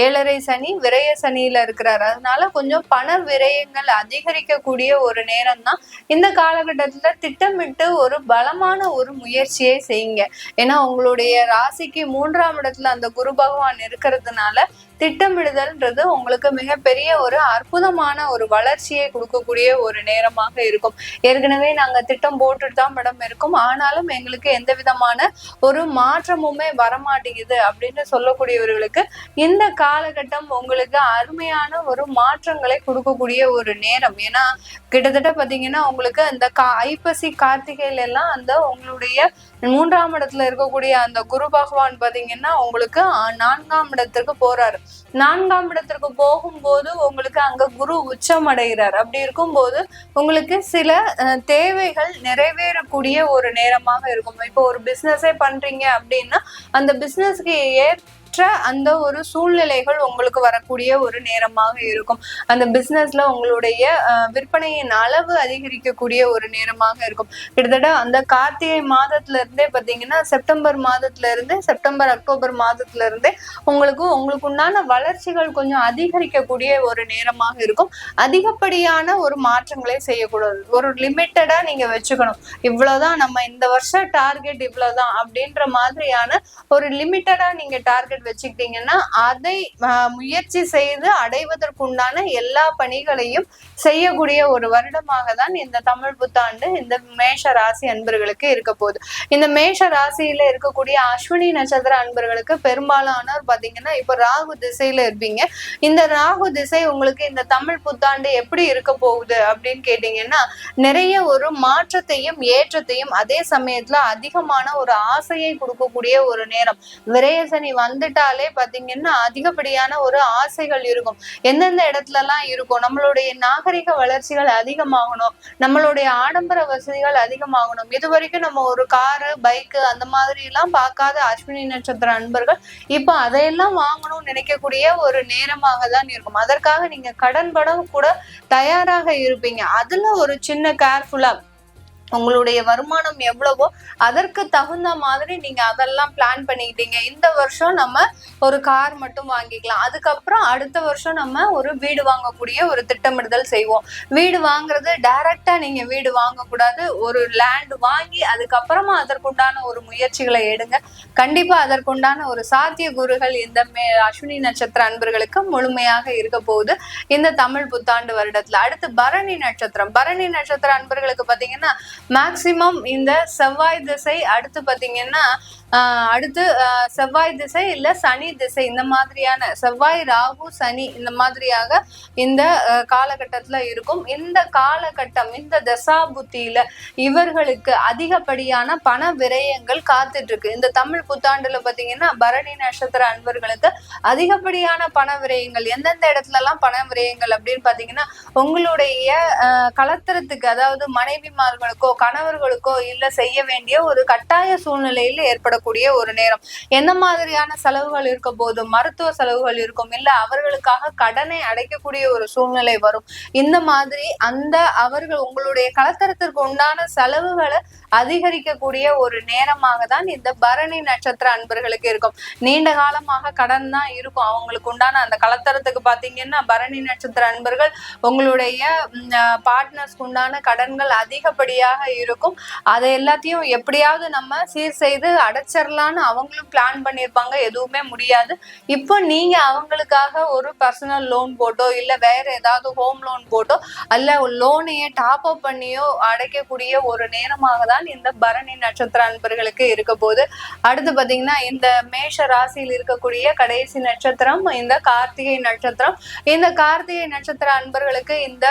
7.5 சனி விரய சனியில இருக்கிறாரு, அதனால கொஞ்சம் பண விரயங்கள் அதிகரிக்கக்கூடிய ஒரு நேரம் தான். இந்த காலகட்டத்துல திட்டமிட்டு ஒரு பலமான ஒரு முயற்சியை செய்யுங்க. ஏன்னா உங்களுடைய ராசிக்கு 3ஆம் இடத்துல அந்த குரு பகவான் இருக்கிறதுனால திட்டமிடுதல்ன்றது உங்களுக்கு மிகப்பெரிய ஒரு அற்புதமான ஒரு வளர்ச்சியை கொடுக்கக்கூடிய ஒரு நேரமாக இருக்கும். ஏற்கனவே நாங்க திட்டம் போட்டுட்டு தான் மேடம் இருக்கும், ஆனாலும் எங்களுக்கு எந்த விதமான ஒரு மாற்றமுமே வரமாட்டேங்குது அப்படின்னு சொல்லக்கூடியவர்களுக்கு இந்த காலகட்டம் உங்களுக்கு அருமையான ஒரு மாற்றங்களை கொடுக்கக்கூடிய ஒரு நேரம். ஏன்னா கிட்டத்தட்ட பாத்தீங்கன்னா உங்களுக்கு அந்த ஐப்பசி கார்த்திகையில எல்லாம் அந்த உங்களுடைய 3ஆம் இடத்துல இருக்கக்கூடிய அந்த குரு பகவான் பாத்தீங்கன்னா உங்களுக்கு 4ஆம் இடத்திற்கு போறாரு. 4ஆம் இடத்திற்கு போகும்போது உங்களுக்கு அங்க குரு உச்சம் அடைகிறார். அப்படி இருக்கும்போது உங்களுக்கு சில தேவைகள் நிறைவேறக்கூடிய ஒரு நேரமாக இருக்கும். இப்போ ஒரு பிசினஸே பண்றீங்க அப்படின்னா அந்த பிசினஸ்க்கு அந்த ஒரு சூழ்நிலைகள் உங்களுக்கு வரக்கூடிய ஒரு நேரமாக இருக்கும். அந்த பிசினஸ்ல உங்களுடைய விற்பனையின் அளவு அதிகரிக்கக்கூடிய ஒரு நேரமாக இருக்கும். கிட்டத்தட்ட அந்த கார்த்திகை மாதத்துல இருந்தே பாத்தீங்கன்னா செப்டம்பர் மாதத்துல இருந்து அக்டோபர் மாதத்துல இருந்தே உங்களுக்கு உண்டான வளர்ச்சிகள் கொஞ்சம் அதிகரிக்கக்கூடிய ஒரு நேரமாக இருக்கும். அதிகப்படியான ஒரு மாற்றங்களை செய்யக்கூடாது, ஒரு லிமிட்டடா நீங்க வச்சுக்கணும். இவ்வளவுதான் நம்ம இந்த வருஷம் டார்கெட் இவ்வளவுதான் அப்படின்ற மாதிரியான ஒரு லிமிட்டடா நீங்க டார்கெட் வச்சுக்கிட்டீங்கன்னா அதை முயற்சி செய்து அடைவதற்குண்டான எல்லா பணிகளையும் செய்யக்கூடிய ஒரு வருடமாக தான் இந்த தமிழ் புத்தாண்டு இந்த மேஷ ராசி அன்பர்களுக்கு இருக்க போகுது. இந்த மேஷ ராசியில இருக்கக்கூடிய அஸ்வினி நட்சத்திர அன்பர்களுக்கு பெரும்பாலானோர் பாத்தீங்கன்னா இப்ப ராகு திசையில இருப்பீங்க. இந்த ராகு திசை உங்களுக்கு இந்த தமிழ் புத்தாண்டு எப்படி இருக்க போகுது அப்படின்னு கேட்டீங்கன்னா நிறைய ஒரு மாற்றத்தையும் ஏற்றத்தையும் அதே சமயத்துல அதிகமான ஒரு ஆசையை கொடுக்கக்கூடிய ஒரு நேரம். விரயசனி வந்துட்டாலே பாத்தீங்கன்னா அதிகப்படியான ஒரு ஆசைகள் இருக்கும். எந்தெந்த இடத்துல எல்லாம் இருக்கும், நம்மளுடைய நாகரிக வளர்ச்சிகள் அதிகமாகணும், நம்மளுடைய ஆடம்பர வசதிகள் அதிகமாகணும். இது வரைக்கும் நம்ம ஒரு காரு பைக்கு அந்த மாதிரி எல்லாம் பார்க்காத அஸ்வினி நட்சத்திர அன்பர்கள் இப்ப அதையெல்லாம் வாங்கணும்னு நினைக்கக்கூடிய ஒரு நேரமாக தான் இருக்கும். அதற்காக நீங்க கடன் படம் கூட தயாராக இருப்பீங்க. அதுல ஒரு சின்ன கேர்ஃபுல்லா உங்களுடைய வருமானம் எவ்வளவோ அதற்கு தகுந்த மாதிரி நீங்க அதெல்லாம் பிளான் பண்ணிக்கிட்டீங்க. இந்த வருஷம் நம்ம ஒரு கார் மட்டும் வாங்கிக்கலாம், அதுக்கப்புறம் அடுத்த வருஷம் நம்ம ஒரு வீடு வாங்கக்கூடிய ஒரு திட்டமிடுதல் செய்வோம். வீடு வாங்குறது டைரக்டா நீங்க வீடு வாங்கக்கூடாது, ஒரு லேண்ட் வாங்கி அதுக்கப்புறமா அதற்குண்டான ஒரு முயற்சிகளை எடுங்க. கண்டிப்பா அதற்குண்டான ஒரு சாத்திய கூறுகள் இந்த அஸ்வினி நட்சத்திர அன்பர்களுக்கு முழுமையாக இருக்க போகுது இந்த தமிழ் புத்தாண்டு வருடத்துல. அடுத்து பரணி நட்சத்திர அன்பர்களுக்கு பாத்தீங்கன்னா மேக்சிமம் இந்த செவ்வாய் திசை, அடுத்து பாத்தீங்கன்னா செவ்வாய் திசை இல்ல சனி திசை, இந்த மாதிரியான செவ்வாய் ராகு சனி இந்த மாதிரியாக இந்த காலகட்டத்துல இருக்கும். இந்த காலகட்டம் இந்த தசாபுத்தியில இவர்களுக்கு அதிகப்படியான பண விரயங்கள் காத்துட்டு இருக்கு. இந்த தமிழ் புத்தாண்டுல பாத்தீங்கன்னா பரணி நட்சத்திர அன்பர்களுக்கு அதிகப்படியான பண விரயங்கள். எந்தெந்த இடத்துல எல்லாம் பண விரயங்கள் அப்படின்னு பாத்தீங்கன்னா உங்களுடைய கலத்திரத்துக்கு, அதாவது மனைவிமார்களுக்கோ கணவர்களுக்கோ இல்ல செய்ய வேண்டிய ஒரு கட்டாய சூழ்நிலையில் ஏற்படக்கூடிய ஒரு நேரம். எந்த மாதிரியான செலவுகள் இருக்க போது, மருத்துவ செலவுகள் இருக்கும், இல்ல அவர்களுக்காக கடனை அடைக்கக்கூடிய ஒரு சூழ்நிலை வரும். இந்த மாதிரி அவர்கள் உங்களுடைய கலத்தரத்திற்கு உண்டான செலவுகளை அதிகரிக்கக்கூடிய ஒரு நேரமாக தான் இந்த பரணி நட்சத்திர அன்பர்களுக்கு இருக்கும். நீண்ட காலமாக கடன் தான் இருக்கும் அவங்களுக்கு உண்டான அந்த கலத்தரத்துக்கு. பாத்தீங்கன்னா பரணி நட்சத்திர அன்பர்கள் உங்களுடைய பார்ட்னர்ஸ்க்கு உண்டான கடன்கள் அதிகப்படியாக இருக்கும். அதை எல்லாத்தையும் எப்படியாவது நம்ம சீர் செய்து அடைச்சிடலான்னு அவங்களும் பிளான் பண்ணியிருப்பாங்க. எதுவுமே முடியாது. இப்போ நீங்க அவங்களுக்காக ஒரு பர்சனல் லோன் போட்டோ இல்ல வேற ஏதாவது ஹோம் லோன் போட்டோ அல்ல லோனையே டாப் அப் பண்ணியோ அடைக்கக்கூடிய ஒரு நேரமாக தான் இந்த பரணி நட்சத்திர அன்பர்களுக்கு இருக்க போது. அடுத்து பாத்தீங்கன்னா இந்த மேஷ ராசியில் இருக்கக்கூடிய கடைசி நட்சத்திரம் இந்த கார்த்திகை நட்சத்திரம். இந்த கார்த்திகை நட்சத்திர அன்பர்களுக்கு இந்த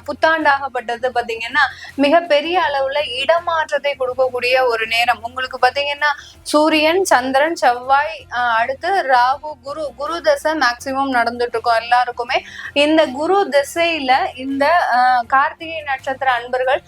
புத்தாண்டாகப்பட்டது பாத்தீங்கன்னா மிகப்பெரிய அளவுல இடமாற்றத்தை கொடுக்கக்கூடிய ஒரு நேரம். உங்களுக்கு பாத்தீங்கன்னா சூரியன், சந்திரன், செவ்வாய், அடுத்து ராகு, குரு தசை மேக்சிமம் நடந்துட்டு இருக்கும் எல்லாருக்குமே. இந்த குரு திசையில இந்த கார்த்திகை நட்சத்திர அன்பர்கள்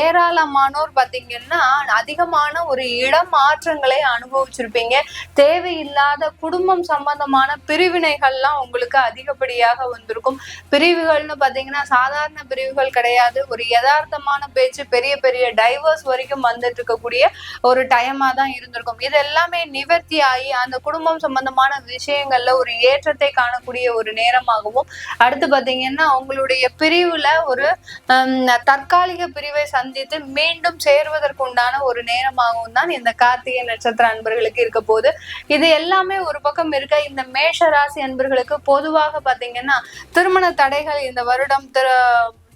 ஏராளமானோர் பாத்தீங்கன்னா அதிகமான ஒரு இடமாற்றங்களை அனுபவிச்சிருப்பீங்க. தேவையில்லாத குடும்பம் சம்பந்தமான பிரிவினைகள்லாம் உங்களுக்கு அதிகப்படியாக வந்திருக்கும். பிரிவுகள்னு பாத்தீங்கன்னா சாதாரண பிரிவுகள் கிடையாது. ஒரு யதார்த்தமான பேச்சு, பெரிய பெரிய டைவர்ஸ் வரைக்கும் வந்துட்டு இருக்கக்கூடிய ஒரு டைமா தான் இருந்திருக்கும். இது எல்லாமே நிவர்த்தி ஆகி அந்த குடும்பம் சம்பந்தமான விஷயங்கள்ல ஒரு ஏற்றத்தை காணக்கூடிய ஒரு நேரமாகவும், அடுத்து பாத்தீங்கன்னா உங்களுடைய பிரிவுல ஒரு தற்காலிக பிரிவை சந்தித்து மீண்டும் சேருவதற்கு உண்டான ஒரு நேரமாகவும் தான் இந்த கார்த்திகை நட்சத்திர அன்பர்களுக்கு இருக்க போது. இது எல்லாமே ஒரு பக்கம் இருக்க, இந்த மேஷ ராசி அன்பர்களுக்கு பொதுவாக பாத்தீங்கன்னா திருமண தடைகள் இந்த வருடம்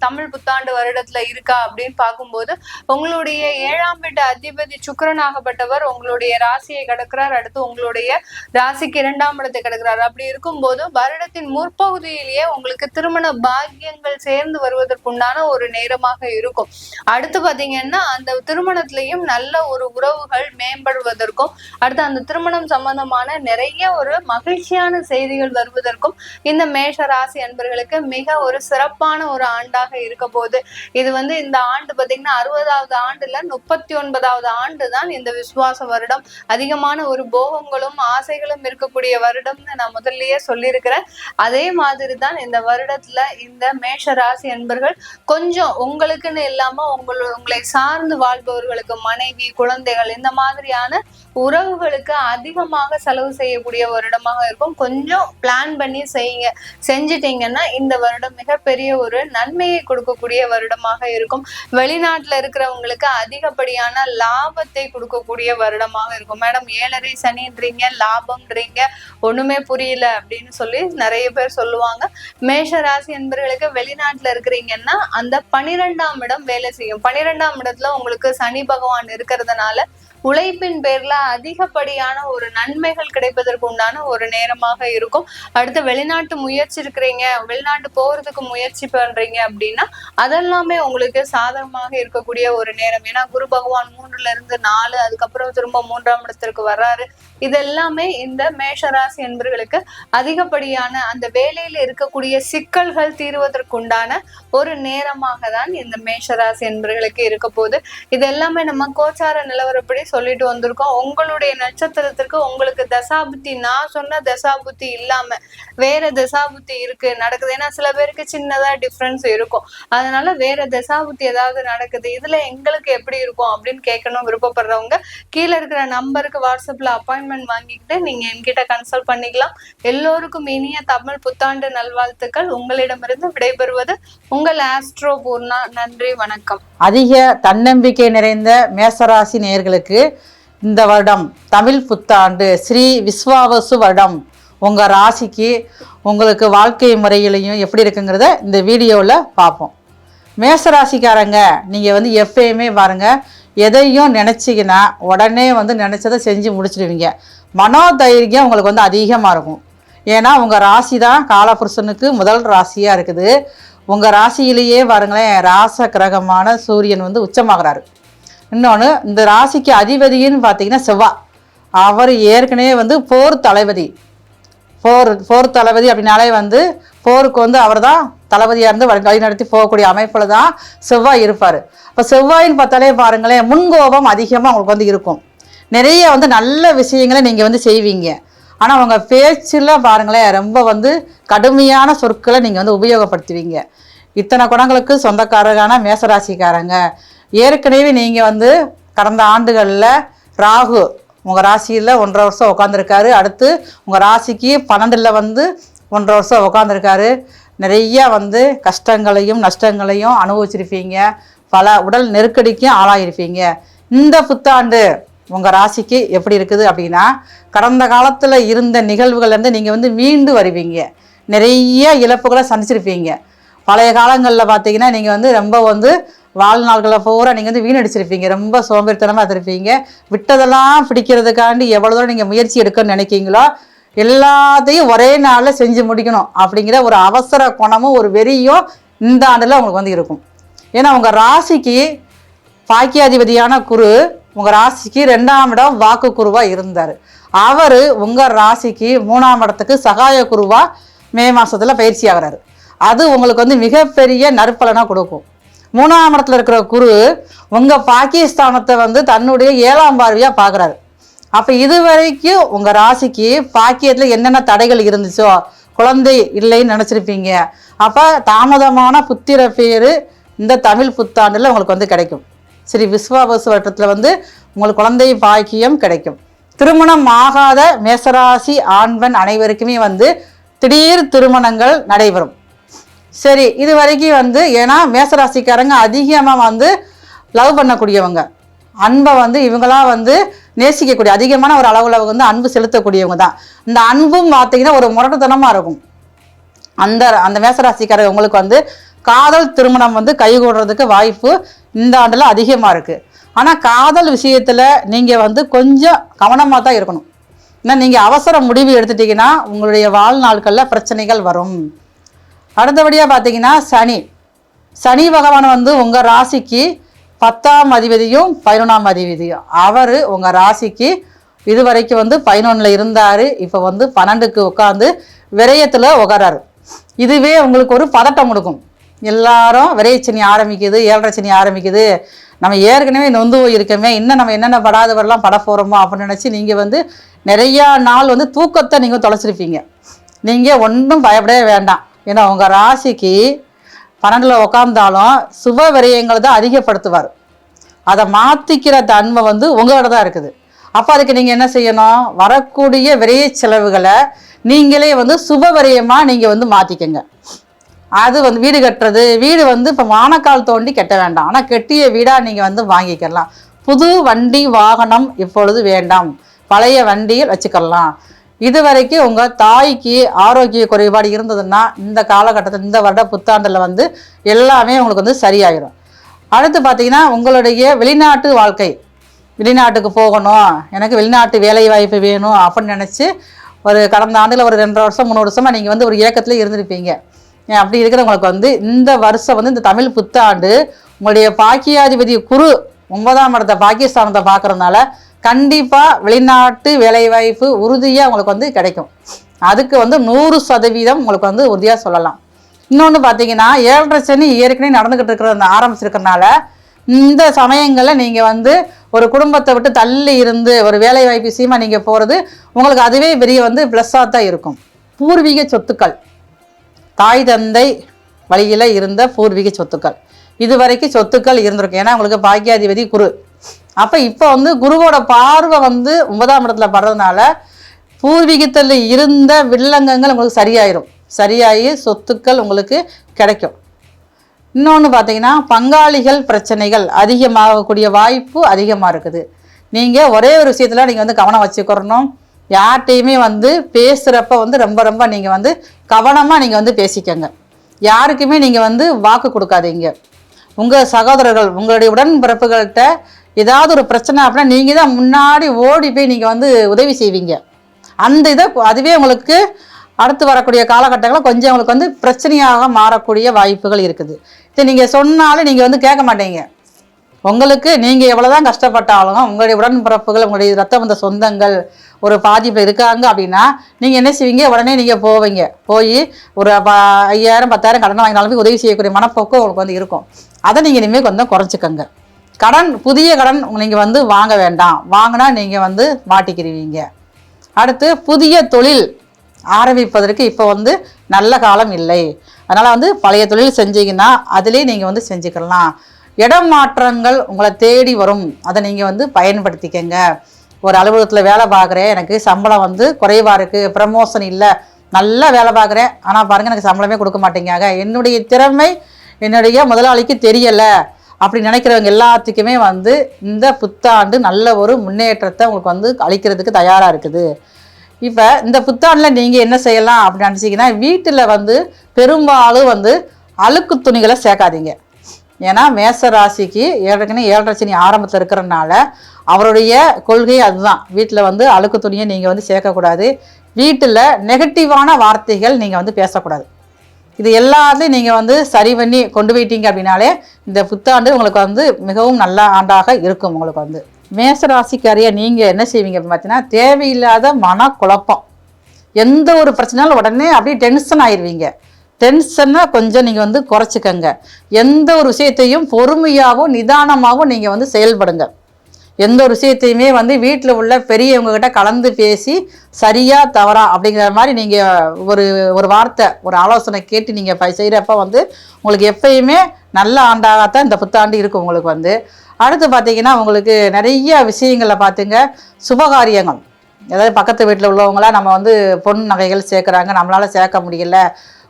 தமிழ் புத்தாண்டு வருடத்துல இருக்கா அப்படின்னு பார்க்கும்போது உங்களுடைய 7ஆம் வீட்டு அதிபதி சுக்கிரனாகப்பட்டவர் உங்களுடைய ராசியை கடக்கிறார். அடுத்து உங்களுடைய ராசிக்கு 2ஆம் இடத்தை கடக்கிறார். அப்படி இருக்கும்போது வருடத்தின் முற்பகுதியிலேயே உங்களுக்கு திருமண பாக்கியங்கள் சேர்ந்து வருவதற்குண்டான ஒரு நேரமாக இருக்கும். அடுத்து பாத்தீங்கன்னா அந்த திருமணத்திலையும் நல்ல ஒரு உறவுகள் மேம்படுவதற்கும், அடுத்து அந்த திருமணம் சம்பந்தமான நிறைய ஒரு மகிழ்ச்சியான செய்திகள் வருவதற்கும் இந்த மேஷ ராசி அன்பர்களுக்கு மிக ஒரு சிறப்பான ஒரு ஆண்டாக இருக்க போது. இது இந்த ஆண்டு பாத்தீங்கன்னா 60வது ஆண்டுல 39வது ஆண்டு தான் இந்த விசுவாச வருடம். அதிகமான ஒரு போகங்களும் ஆசைகளும் இருக்கக்கூடிய வருடம்னு நான் முதல்லயே சொல்லியிருக்கிறேன். அதே மாதிரி தான் இந்த வருடத்துல இந்த மேஷ ராசி அன்பர்கள் கொஞ்சம் உங்களுக்குன்னு இல்லாம உங்களை சார்ந்து வாழ்பவர்களுக்கு, மனைவி, குழந்தைகள், இந்த மாதிரியான உறவுகளுக்கு அதிகமாக செலவு செய்யக்கூடிய வருடமாக இருக்கும். கொஞ்சம் பிளான் பண்ணி செஞ்சிட்டீங்கன்னா இந்த வருடம் மிகப்பெரிய ஒரு நன்மையை கொடுக்கக்கூடிய வருடமாக இருக்கும். வெளிநாட்டுல இருக்கிறவங்களுக்கு அதிகப்படியான லாபத்தை கொடுக்கக்கூடிய வருடமாக இருக்கும். மேடம் 7.5 சனின்றீங்க, லாபம்ன்றீங்க, ஒண்ணுமே புரியல அப்படின்னு சொல்லி நிறைய பேர் சொல்லுவாங்க. மேஷ ராசி என்பவர்களுக்கு வெளிநாட்டுல இருக்கிறீங்கன்னா அந்த 12ஆம் இடம் வேலை செய்யும். 12ஆம் இடத்துல உங்களுக்கு சனி பகவான் இருக்கிறதுனால உழைப்பின் பேர்ல அதிகப்படியான ஒரு நன்மைகள் கிடைப்பதற்கு உண்டான ஒரு நேரமாக இருக்கும். அடுத்து வெளிநாட்டு முயற்சி இருக்கிறீங்க, வெளிநாட்டு போறதுக்கு முயற்சி பண்றீங்க அப்படின்னா அதெல்லாமே உங்களுக்கு சாதகமாக இருக்கக்கூடிய ஒரு நேரம். ஏன்னா குரு பகவான் 3ல இருந்து 4, அதுக்கப்புறம் திரும்ப 3ஆம் இடத்திற்கு வர்றாரு. இதெல்லாமே இந்த மேஷராசி என்பவர்களுக்கு அதிகப்படியான அந்த வேலையில இருக்கக்கூடிய சிக்கல்கள் தீர்வதற்குண்டான ஒரு நேரமாக தான் இந்த மேஷராசி என்பவர்களுக்கு இருக்க போது. இது எல்லாமே நம்ம கோச்சார நிலவரப்படி சொல்லிட்டு வந்திருக்கோம். உங்களுடைய நட்சத்திரத்திற்கு உங்களுக்கு தசாபுத்தி, நான் சொன்ன தசாபுத்தி இல்லாம வேற தசாபுத்தி இருக்கு நடக்குது. ஏன்னா சில பேருக்கு சின்னதா டிஃபரன்ஸ் இருக்கும். அதனால வேற தசாபுத்தி ஏதாவது நடக்குது, இதுல எங்களுக்கு எப்படி இருக்கும் அப்படின்னு கேட்கணும் விருப்பப்படுறவங்க கீழே இருக்கிற நம்பருக்கு வாட்ஸ்அப்ல அப்பாயின்மெண்ட் வாங்கிக்கிட்டு நீங்க என்கிட்ட கன்சல்ட் பண்ணிக்கலாம். எல்லோருக்கும் இனிய தமிழ் புத்தாண்டு நல்வாழ்த்துக்கள். உங்களிடமிருந்து விடைபெறுவது உங்கள் ஆஸ்ட்ரோ பூர்ணா. நன்றி, வணக்கம். அதிக தன்னம்பிக்கை நிறைந்த மேசராசி நேயர்களுக்கு இந்த வருடம் தமிழ் புத்தாண்டு ஸ்ரீ விஸ்வாவசு வருடம் உங்கள் ராசிக்கு உங்களுக்கு வாழ்க்கை முறையிலையும் எப்படி இருக்குங்கிறத இந்த வீடியோவில் பார்ப்போம். மேசராசிக்காரங்க நீங்கள் எப்பயுமே பாருங்கள், எதையும் நினச்சிங்கன்னா உடனே நினச்சதை செஞ்சு முடிச்சிடுவீங்க. மனோதைரியம் உங்களுக்கு அதிகமாக இருக்கும். ஏன்னா உங்கள் ராசி தான் காலபுருஷனுக்கு முதல் ராசியாக இருக்குது. உங்கள் ராசியிலேயே பாருங்களேன், ராச கிரகமான சூரியன் உச்சமாகிறாரு. இன்னொன்று, இந்த ராசிக்கு அதிபதின்னு பார்த்தீங்கன்னா செவ்வாய். அவர் ஏற்கனவே போர் தளபதி. போர் தளபதி அப்படின்னாலே போருக்கு வந்து அவர் தான் தளபதியாக இருந்து வழிநடத்தி போகக்கூடிய அமைப்பில் தான் செவ்வாய் இருப்பார். இப்போ செவ்வாயின்னு பார்த்தாலே பாருங்களேன், முன்கோபம் அதிகமாக உங்களுக்கு வந்து இருக்கும். நிறைய வந்து நல்ல விஷயங்களை நீங்கள் வந்து செய்வீங்க. ஆனால் உங்கள் பேச்சில் பாருங்களேன், ரொம்ப வந்து கடுமையான சொற்களை நீங்கள் வந்து உபயோகப்படுத்துவீங்க. இத்தனை குணங்களுக்கு சொந்தக்காரரான மேசராசிக்காரங்க, ஏற்கனவே நீங்கள் வந்து கடந்த ஆண்டுகளில் ராகு உங்கள் ராசியில் 1.5 வருஷம் உட்காந்துருக்காரு. அடுத்து உங்கள் ராசிக்கு 12ல் வந்து 1.5 வருஷம் உட்காந்துருக்காரு. நிறைய வந்து கஷ்டங்களையும் நஷ்டங்களையும் அனுபவிச்சிருப்பீங்க. பல உடல் நெருக்கடிக்கும் ஆளாயிருப்பீங்க. இந்த புத்தாண்டு உங்கள் ராசிக்கு எப்படி இருக்குது அப்படின்னா, கடந்த காலத்தில் இருந்த நிகழ்வுகள்லேருந்து நீங்கள் வந்து மீண்டு வருவீங்க. நிறைய இழப்புகளை சந்திச்சிருப்பீங்க. பழைய காலங்களில் பார்த்தீங்கன்னா நீங்கள் வந்து ரொம்ப வந்து வாழ்நாள்களை பூரா நீங்கள் வந்து வீணடிச்சிருப்பீங்க. ரொம்ப சோம்பேறித்தனமாக இருப்பீங்க. விட்டதெல்லாம் பிடிக்கிறதுக்காண்டி எவ்வளோ தூரம் நீங்கள் முயற்சி எடுக்கணும்னு நினைக்கிங்களோ எல்லாத்தையும் ஒரே நாளில் செஞ்சு முடிக்கணும் அப்படிங்கிற ஒரு அவசர குணமும் ஒரு வெறியும் இந்த ஆண்டில் உங்களுக்கு வந்து இருக்கும். ஏன்னா உங்கள் ராசிக்கு பாக்கியாதிபதியான குரு உங்கள் ராசிக்கு 2ஆம் இடம் வாக்கு குருவாக இருந்தார். அவர் உங்கள் ராசிக்கு 3ஆம் இடத்துக்கு சகாய குருவாக மே மாதத்தில் பயிற்சி ஆகிறாரு. அது உங்களுக்கு வந்து மிகப்பெரிய நற்பலனாக கொடுக்கும். 3ஆம் இடத்துல இருக்கிற குரு உங்கள் பாகிஸ்தானத்தை வந்து தன்னுடைய 7ஆம் பார்வையாக பார்க்குறாரு. அப்போ இது வரைக்கும் உங்கள் ராசிக்கு பாக்கியத்தில் என்னென்ன தடைகள் இருந்துச்சோ, குழந்தை இல்லைன்னு நினச்சிருப்பீங்க. அப்போ தாமதமான புத்திர பேர் இந்த தமிழ் புத்தாண்டில் உங்களுக்கு வந்து கிடைக்கும். ஸ்ரீ விஸ்வாவசு வருடத்தில் வந்து உங்களுக்கு குழந்தை பாக்கியம் கிடைக்கும். திருமணம் ஆகாத மேசராசி ஆண் பெண் அனைவருக்குமே வந்து திடீர் திருமணங்கள் நடைபெறும். சரி, இது வரைக்கும் வந்து ஏன்னா மேசராசிக்காரங்க அதிகமாக வந்து லவ் பண்ணக்கூடியவங்க, அன்பை வந்து இவங்களாம் வந்து நேசிக்கக்கூடிய அதிகமான ஒரு அளவில் வந்து அன்பு செலுத்தக்கூடியவங்க தான். இந்த அன்பும் பார்த்தீங்கன்னா ஒரு முரட்டுத்தனமாக இருக்கும். அந்த மேசராசிக்காரங்க உங்களுக்கு வந்து காதல் திருமணம் வந்து கைகூடுறதுக்கு வாய்ப்பு இந்த ஆண்டில் அதிகமாக இருக்குது. ஆனால் காதல் விஷயத்தில் நீங்கள் வந்து கொஞ்சம் கவனமாக தான் இருக்கணும். ஏன்னா நீங்கள் அவசர முடிவு எடுத்துட்டிங்கன்னா உங்களுடைய வாழ்நாட்களில் பிரச்சனைகள் வரும். அடுத்தபடியாக பார்த்தீங்கன்னா சனி பகவான் வந்து உங்கள் ராசிக்கு 10ஆம் அதிபதியும் 11ஆம் அதிபதியும். அவர் உங்கள் ராசிக்கு இது வரைக்கும் வந்து 11ல் இருந்தார். இப்போ வந்து 12க்கு உட்காந்து விரயத்தில் உட்காராரு. இதுவே உங்களுக்கு ஒரு பதட்டம் கொடுக்கும். எல்லாரும் விரையச்சனி ஆரம்பிக்குது, 7.5 சனி ஆரம்பிக்குது, நம்ம ஏற்கனவே நொந்து போயிருக்கோமே, இன்னும் நம்ம என்னென்ன படாதவரெல்லாம் பட போகிறோமோ அப்படின்னு நினச்சி நீங்கள் வந்து நிறையா நாள் வந்து தூக்கத்தை நீங்கள் தொலைச்சிருப்பீங்க. நீங்கள் ஒன்றும் பயப்படவே வேண்டாம். ஏன்னா உங்கள் ராசிக்கு 12ல் உட்காந்தாலும் சுப விரயங்களை தான் அதிகப்படுத்துவார். அதை மாற்றிக்கிற தன்மை வந்து உங்களோட தான் இருக்குது. அப்போ அதுக்கு நீங்கள் என்ன செய்யணும், வரக்கூடிய விரைய செலவுகளை நீங்களே வந்து சுப விரயமாக நீங்கள் வந்து மாற்றிக்கங்க. அது வந்து வீடு கட்டுறது, வீடு வந்து இப்போ வானக்கால் தோண்டி கட்ட வேண்டாம், ஆனால் கெட்டிய வீடாக நீங்கள் வந்து வாங்கிக்கலாம். புது வண்டி வாகனம் இப்பொழுது வேண்டாம், பழைய வண்டியை வச்சுக்கலாம். இது வரைக்கும் உங்கள் தாய்க்கு ஆரோக்கிய குறைபாடு இருந்ததுன்னா இந்த காலகட்டத்தில் இந்த வருட புத்தாண்டில் வந்து எல்லாமே உங்களுக்கு வந்து சரியாயிடும். அடுத்து பார்த்தீங்கன்னா உங்களுடைய வெளிநாட்டு வாழ்க்கை, வெளிநாட்டுக்கு போகணும், எனக்கு வெளிநாட்டு வேலை வாய்ப்பு வேணும் அப்படின்னு நினச்சி ஒரு கடந்த ஆண்டில் ஒரு 2.5 வருஷம் 3 வருஷமாக நீங்கள் வந்து ஒரு இயக்கத்தில் இருந்திருப்பீங்க. அப்படி இருக்கிறவங்களுக்கு வந்து இந்த வருஷம் வந்து இந்த தமிழ் புத்தாண்டு உங்களுடைய பாக்கியாதிபதி குரு 9ஆம் இடத்தை பாகிஸ்தானத்தை பார்க்கறதுனால கண்டிப்பாக வெளிநாட்டு வேலைவாய்ப்பு உறுதியாக உங்களுக்கு வந்து கிடைக்கும். அதுக்கு வந்து 100% உங்களுக்கு வந்து உறுதியாக சொல்லலாம். இன்னொன்று பார்த்தீங்கன்னா 7.5 சனி ஏற்கனவே நடந்துக்கிட்டு இருக்கிற ஆரம்பிச்சிருக்கிறதுனால இந்த சமயங்களில் நீங்கள் வந்து ஒரு குடும்பத்தை விட்டு தள்ளி இருந்து ஒரு வேலைவாய்ப்பு விஷயமா நீங்கள் போகிறது உங்களுக்கு அதுவே பெரிய வந்து ப்ளஸ்ஸாக தான் இருக்கும். பூர்வீக சொத்துக்கள், தாய் தந்தை வழியில் இருந்த பூர்வீக சொத்துக்கள், இது வரைக்கும் சொத்துக்கள் இருந்திருக்கும். ஏன்னா உங்களுக்கு பாக்கியாதிபதி குரு. அப்போ இப்போ வந்து குருவோட பார்வை வந்து 9ஆம் இடத்துல படுறதுனால பூர்வீகத்தில் இருந்த வில்லங்கங்கள் உங்களுக்கு சரியாகி சொத்துக்கள் உங்களுக்கு கிடைக்கும். இன்னொன்று பார்த்தீங்கன்னா பங்காளிகள் பிரச்சனைகள் அதிகமாகக்கூடிய வாய்ப்பு அதிகமாக இருக்குது. நீங்கள் ஒரே ஒரு விஷயத்தில் நீங்கள் வந்து கவனம் வச்சுக்கிறணும். யார்கிட்டையுமே வந்து பேசுகிறப்ப வந்து ரொம்ப நீங்கள் வந்து கவனமாக நீங்கள் வந்து பேசிக்கங்க. யாருக்குமே நீங்கள் வந்து வாக்கு கொடுக்காதீங்க. உங்கள் சகோதரர்கள் உங்களுடைய உடன்பிறப்புகள்கிட்ட ஏதாவது ஒரு பிரச்சனை அப்படின்னா நீங்கள் தான் முன்னாடி ஓடி போய் நீங்கள் வந்து உதவி செய்வீங்க. அந்த இதை அதுவே உங்களுக்கு அடுத்து வரக்கூடிய காலகட்டங்களில் கொஞ்சம் உங்களுக்கு வந்து பிரச்சனையாக மாறக்கூடிய வாய்ப்புகள் இருக்குது. இதை நீங்கள் சொன்னாலும் நீங்கள் வந்து கேட்க மாட்டீங்க. உங்களுக்கு நீங்கள் எவ்வளோதான் கஷ்டப்பட்டாலும் உங்களுடைய உடன்பிறப்புகள், உங்களுடைய ரத்த வந்த சொந்தங்கள் ஒரு பாதிப்பில் இருக்காங்க அப்படின்னா நீங்கள் என்ன செய்வீங்க, உடனே நீங்கள் போவீங்க. போய் ஒரு 5,000 10,000 கடன் வாங்கினாலும் போய் உதவி செய்யக்கூடிய மனப்போக்கம் உங்களுக்கு வந்து இருக்கும். அதை நீங்கள் இனிமேல் கொஞ்சம் குறைச்சிக்கோங்க. கடன், புதிய கடன் நீங்கள் வந்து வாங்க வேண்டாம். வாங்கினா நீங்கள் வந்து மாட்டிக்கிடுவீங்க. அடுத்து புதிய தொழில் ஆரம்பிப்பதற்கு இப்போ வந்து நல்ல காலம் இல்லை. அதனால் வந்து பழைய தொழில் செஞ்சீங்கன்னா அதிலே நீங்கள் வந்து செஞ்சுக்கலாம். இடம் மாற்றங்கள் உங்களை தேடி வரும், அதை நீங்கள் வந்து பயன்படுத்திக்கங்க. ஒரு அலுவலகத்தில் வேலை பார்க்குறேன், எனக்கு சம்பளம் வந்து குறைவாக இருக்குது, ப்ரமோஷன் இல்லை, நல்லா வேலை பார்க்குறேன், ஆனால் பாருங்கள் எனக்கு சம்பளமே கொடுக்க மாட்டேங்காங்க, என்னுடைய திறமை என்னுடைய முதலாளிக்கு தெரியலை அப்படி நினைக்கிறவங்க எல்லாத்துக்குமே வந்து இந்த புத்தாண்டு நல்ல ஒரு முன்னேற்றத்தை உங்களுக்கு வந்து அளிக்கிறதுக்கு தயாராக இருக்குது. இப்போ இந்த புத்தாண்டில் நீங்கள் என்ன செய்யலாம் அப்படின்னு நினச்சிங்கன்னா, வீட்டில் வந்து பெரும்பாலும் வந்து அழுக்கு துணிகளை சேர்க்காதீங்க. ஏன்னா மேச ராசிக்கு ஏற்கனவே 7.5 சனி ஆரம்பத்தில் இருக்கிறதுனால அவருடைய கொள்கை அதுதான். வீட்டில் வந்து அழுக்கு துணியை நீங்கள் வந்து சேர்க்கக்கூடாது. வீட்டில் நெகட்டிவான வார்த்தைகள் நீங்கள் வந்து பேசக்கூடாது. இது எல்லாத்தையும் நீங்கள் வந்து சரி பண்ணி கொண்டு போயிட்டீங்க அப்படின்னாலே இந்த புத்தாண்டு உங்களுக்கு வந்து மிகவும் நல்ல ஆண்டாக இருக்கும். உங்களுக்கு வந்து மேசராசிக்காரியா நீங்கள் என்ன செய்வீங்க அப்படின்னு பார்த்தீங்கன்னா, தேவையில்லாத மனக்குழப்பம், எந்த ஒரு பிரச்சனையாலும் உடனே அப்படியே டென்ஷன் ஆயிடுவீங்க. டென்ஷனை கொஞ்சம் நீங்கள் வந்து குறைச்சிக்கங்க. எந்த ஒரு விஷயத்தையும் பொறுமையாகவும் நிதானமாகவும் நீங்கள் வந்து செயல்படுங்க. எந்த ஒரு விஷயத்தையுமே வந்து வீட்டில் உள்ள பெரியவங்ககிட்ட கலந்து பேசி சரியா தவறா அப்படிங்கிற மாதிரி நீங்கள் ஒரு வார்த்தை, ஒரு ஆலோசனை கேட்டு நீங்கள் செய்கிறப்ப வந்து உங்களுக்கு எப்பயுமே நல்ல ஆண்டாகத்தான் இந்த புத்தாண்டு இருக்கும். உங்களுக்கு வந்து அடுத்து பார்த்தீங்கன்னா, உங்களுக்கு நிறைய விஷயங்களில் பார்த்துங்க, சுபகாரியங்கள், அதாவது பக்கத்து வீட்டில் உள்ளவங்களாம் நம்ம வந்து பொன் நகைகள் சேர்க்குறாங்க, நம்மளால் சேர்க்க முடியல,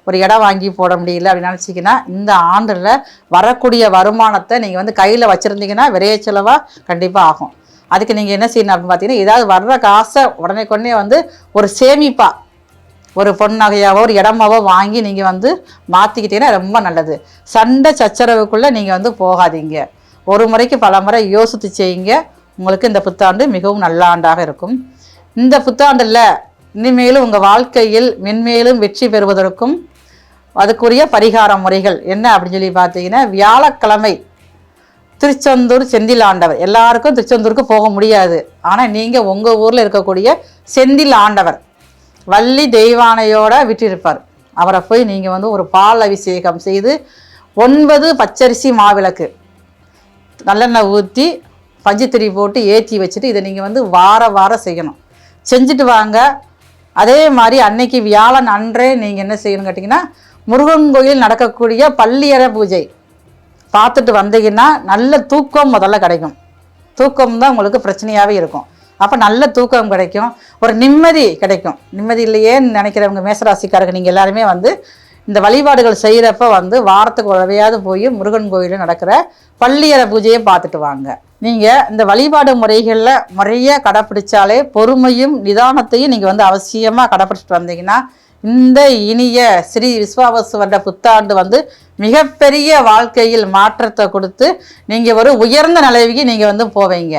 ஒரு இடம் வாங்கி போட முடியல அப்படின்னு நினச்சிங்கன்னா, இந்த ஆண்டில் வரக்கூடிய வருமானத்தை நீங்கள் வந்து கையில் வச்சுருந்தீங்கன்னா விரைய செலவாக கண்டிப்பாக ஆகும். அதுக்கு நீங்கள் என்ன செய்யணும் அப்படின்னு பார்த்தீங்கன்னா, ஏதாவது வர்ற காசை உடனே வந்து ஒரு சேமிப்பாக ஒரு பொன் நகையாவோ ஒரு இடமாவோ வாங்கி நீங்கள் வந்து மாற்றிக்கிட்டீங்கன்னா ரொம்ப நல்லது. சண்டை சச்சரவுக்குள்ளே நீங்கள் வந்து போகாதீங்க. ஒரு முறைக்கு பல முறை யோசித்து செய்யுங்க. உங்களுக்கு இந்த புத்தாண்டு மிகவும் நல்ல ஆண்டாக இருக்கும். இந்த புத்தாண்டில் இனிமேலும் உங்கள் வாழ்க்கையில் மென்மேலும் வெற்றி பெறுவதற்கும் அதுக்குரிய பரிகார முறைகள் என்ன அப்படின்னு சொல்லி பார்த்தீங்கன்னா, வியாழக்கிழமை திருச்செந்தூர் செந்தில் ஆண்டவர், எல்லாருக்கும் திருச்செந்தூருக்கு போக முடியாது, ஆனால் நீங்கள் உங்கள் ஊரில் இருக்கக்கூடிய செந்தில் ஆண்டவர் வள்ளி தெய்வானையோட விட்டிருப்பார். அவரை போய் நீங்கள் வந்து ஒரு பால் அபிஷேகம் செய்து 9 பச்சரிசி மாவிளக்கு நல்லெண்ணெய் ஊற்றி பஞ்சுத்திரி போட்டு ஏற்றி வச்சுட்டு இதை நீங்கள் வந்து வாரம் செய்யணும். செஞ்சுட்டு வாங்க. அதே மாதிரி அன்னைக்கு வியாழன் அன்றே நீங்கள் என்ன செய்யணும்னு கேட்டிங்கன்னா, முருகன் கோயில் நடக்கக்கூடிய பள்ளியறை பூஜை பார்த்துட்டு வந்தீங்கன்னா நல்ல தூக்கம் முதல்ல கிடைக்கும். தூக்கம் தான் உங்களுக்கு பிரச்சனையாகவே இருக்கும். அப்போ நல்ல தூக்கம் கிடைக்கும், ஒரு நிம்மதி கிடைக்கும். நிம்மதி இல்லையேன்னு நினைக்கிறவங்க மேசராசிக்காரங்க நீங்கள் எல்லாருமே வந்து இந்த வழிபாடுகள் செய்கிறப்ப வந்து வாரத்துக்கு உழவையாவது போய் முருகன் கோயிலில் நடக்கிற பள்ளியறை பூஜையை பார்த்துட்டு வாங்க. நீங்கள் இந்த வழிபாடு முறைகளில் முறையாக கடைப்பிடிச்சாலே பொறுமையும் நிதானத்தையும் நீங்கள் வந்து அவசியமாக கடைப்பிடிச்சிட்டு வந்தீங்கன்னா இந்த இனிய ஸ்ரீ விஸ்வாவசு வருட புத்தாண்டு வந்து மிகப்பெரிய வாழ்க்கையில் மாற்றத்தை கொடுத்து நீங்கள் ஒரு உயர்ந்த நிலைக்கு நீங்கள் வந்து போவீங்க.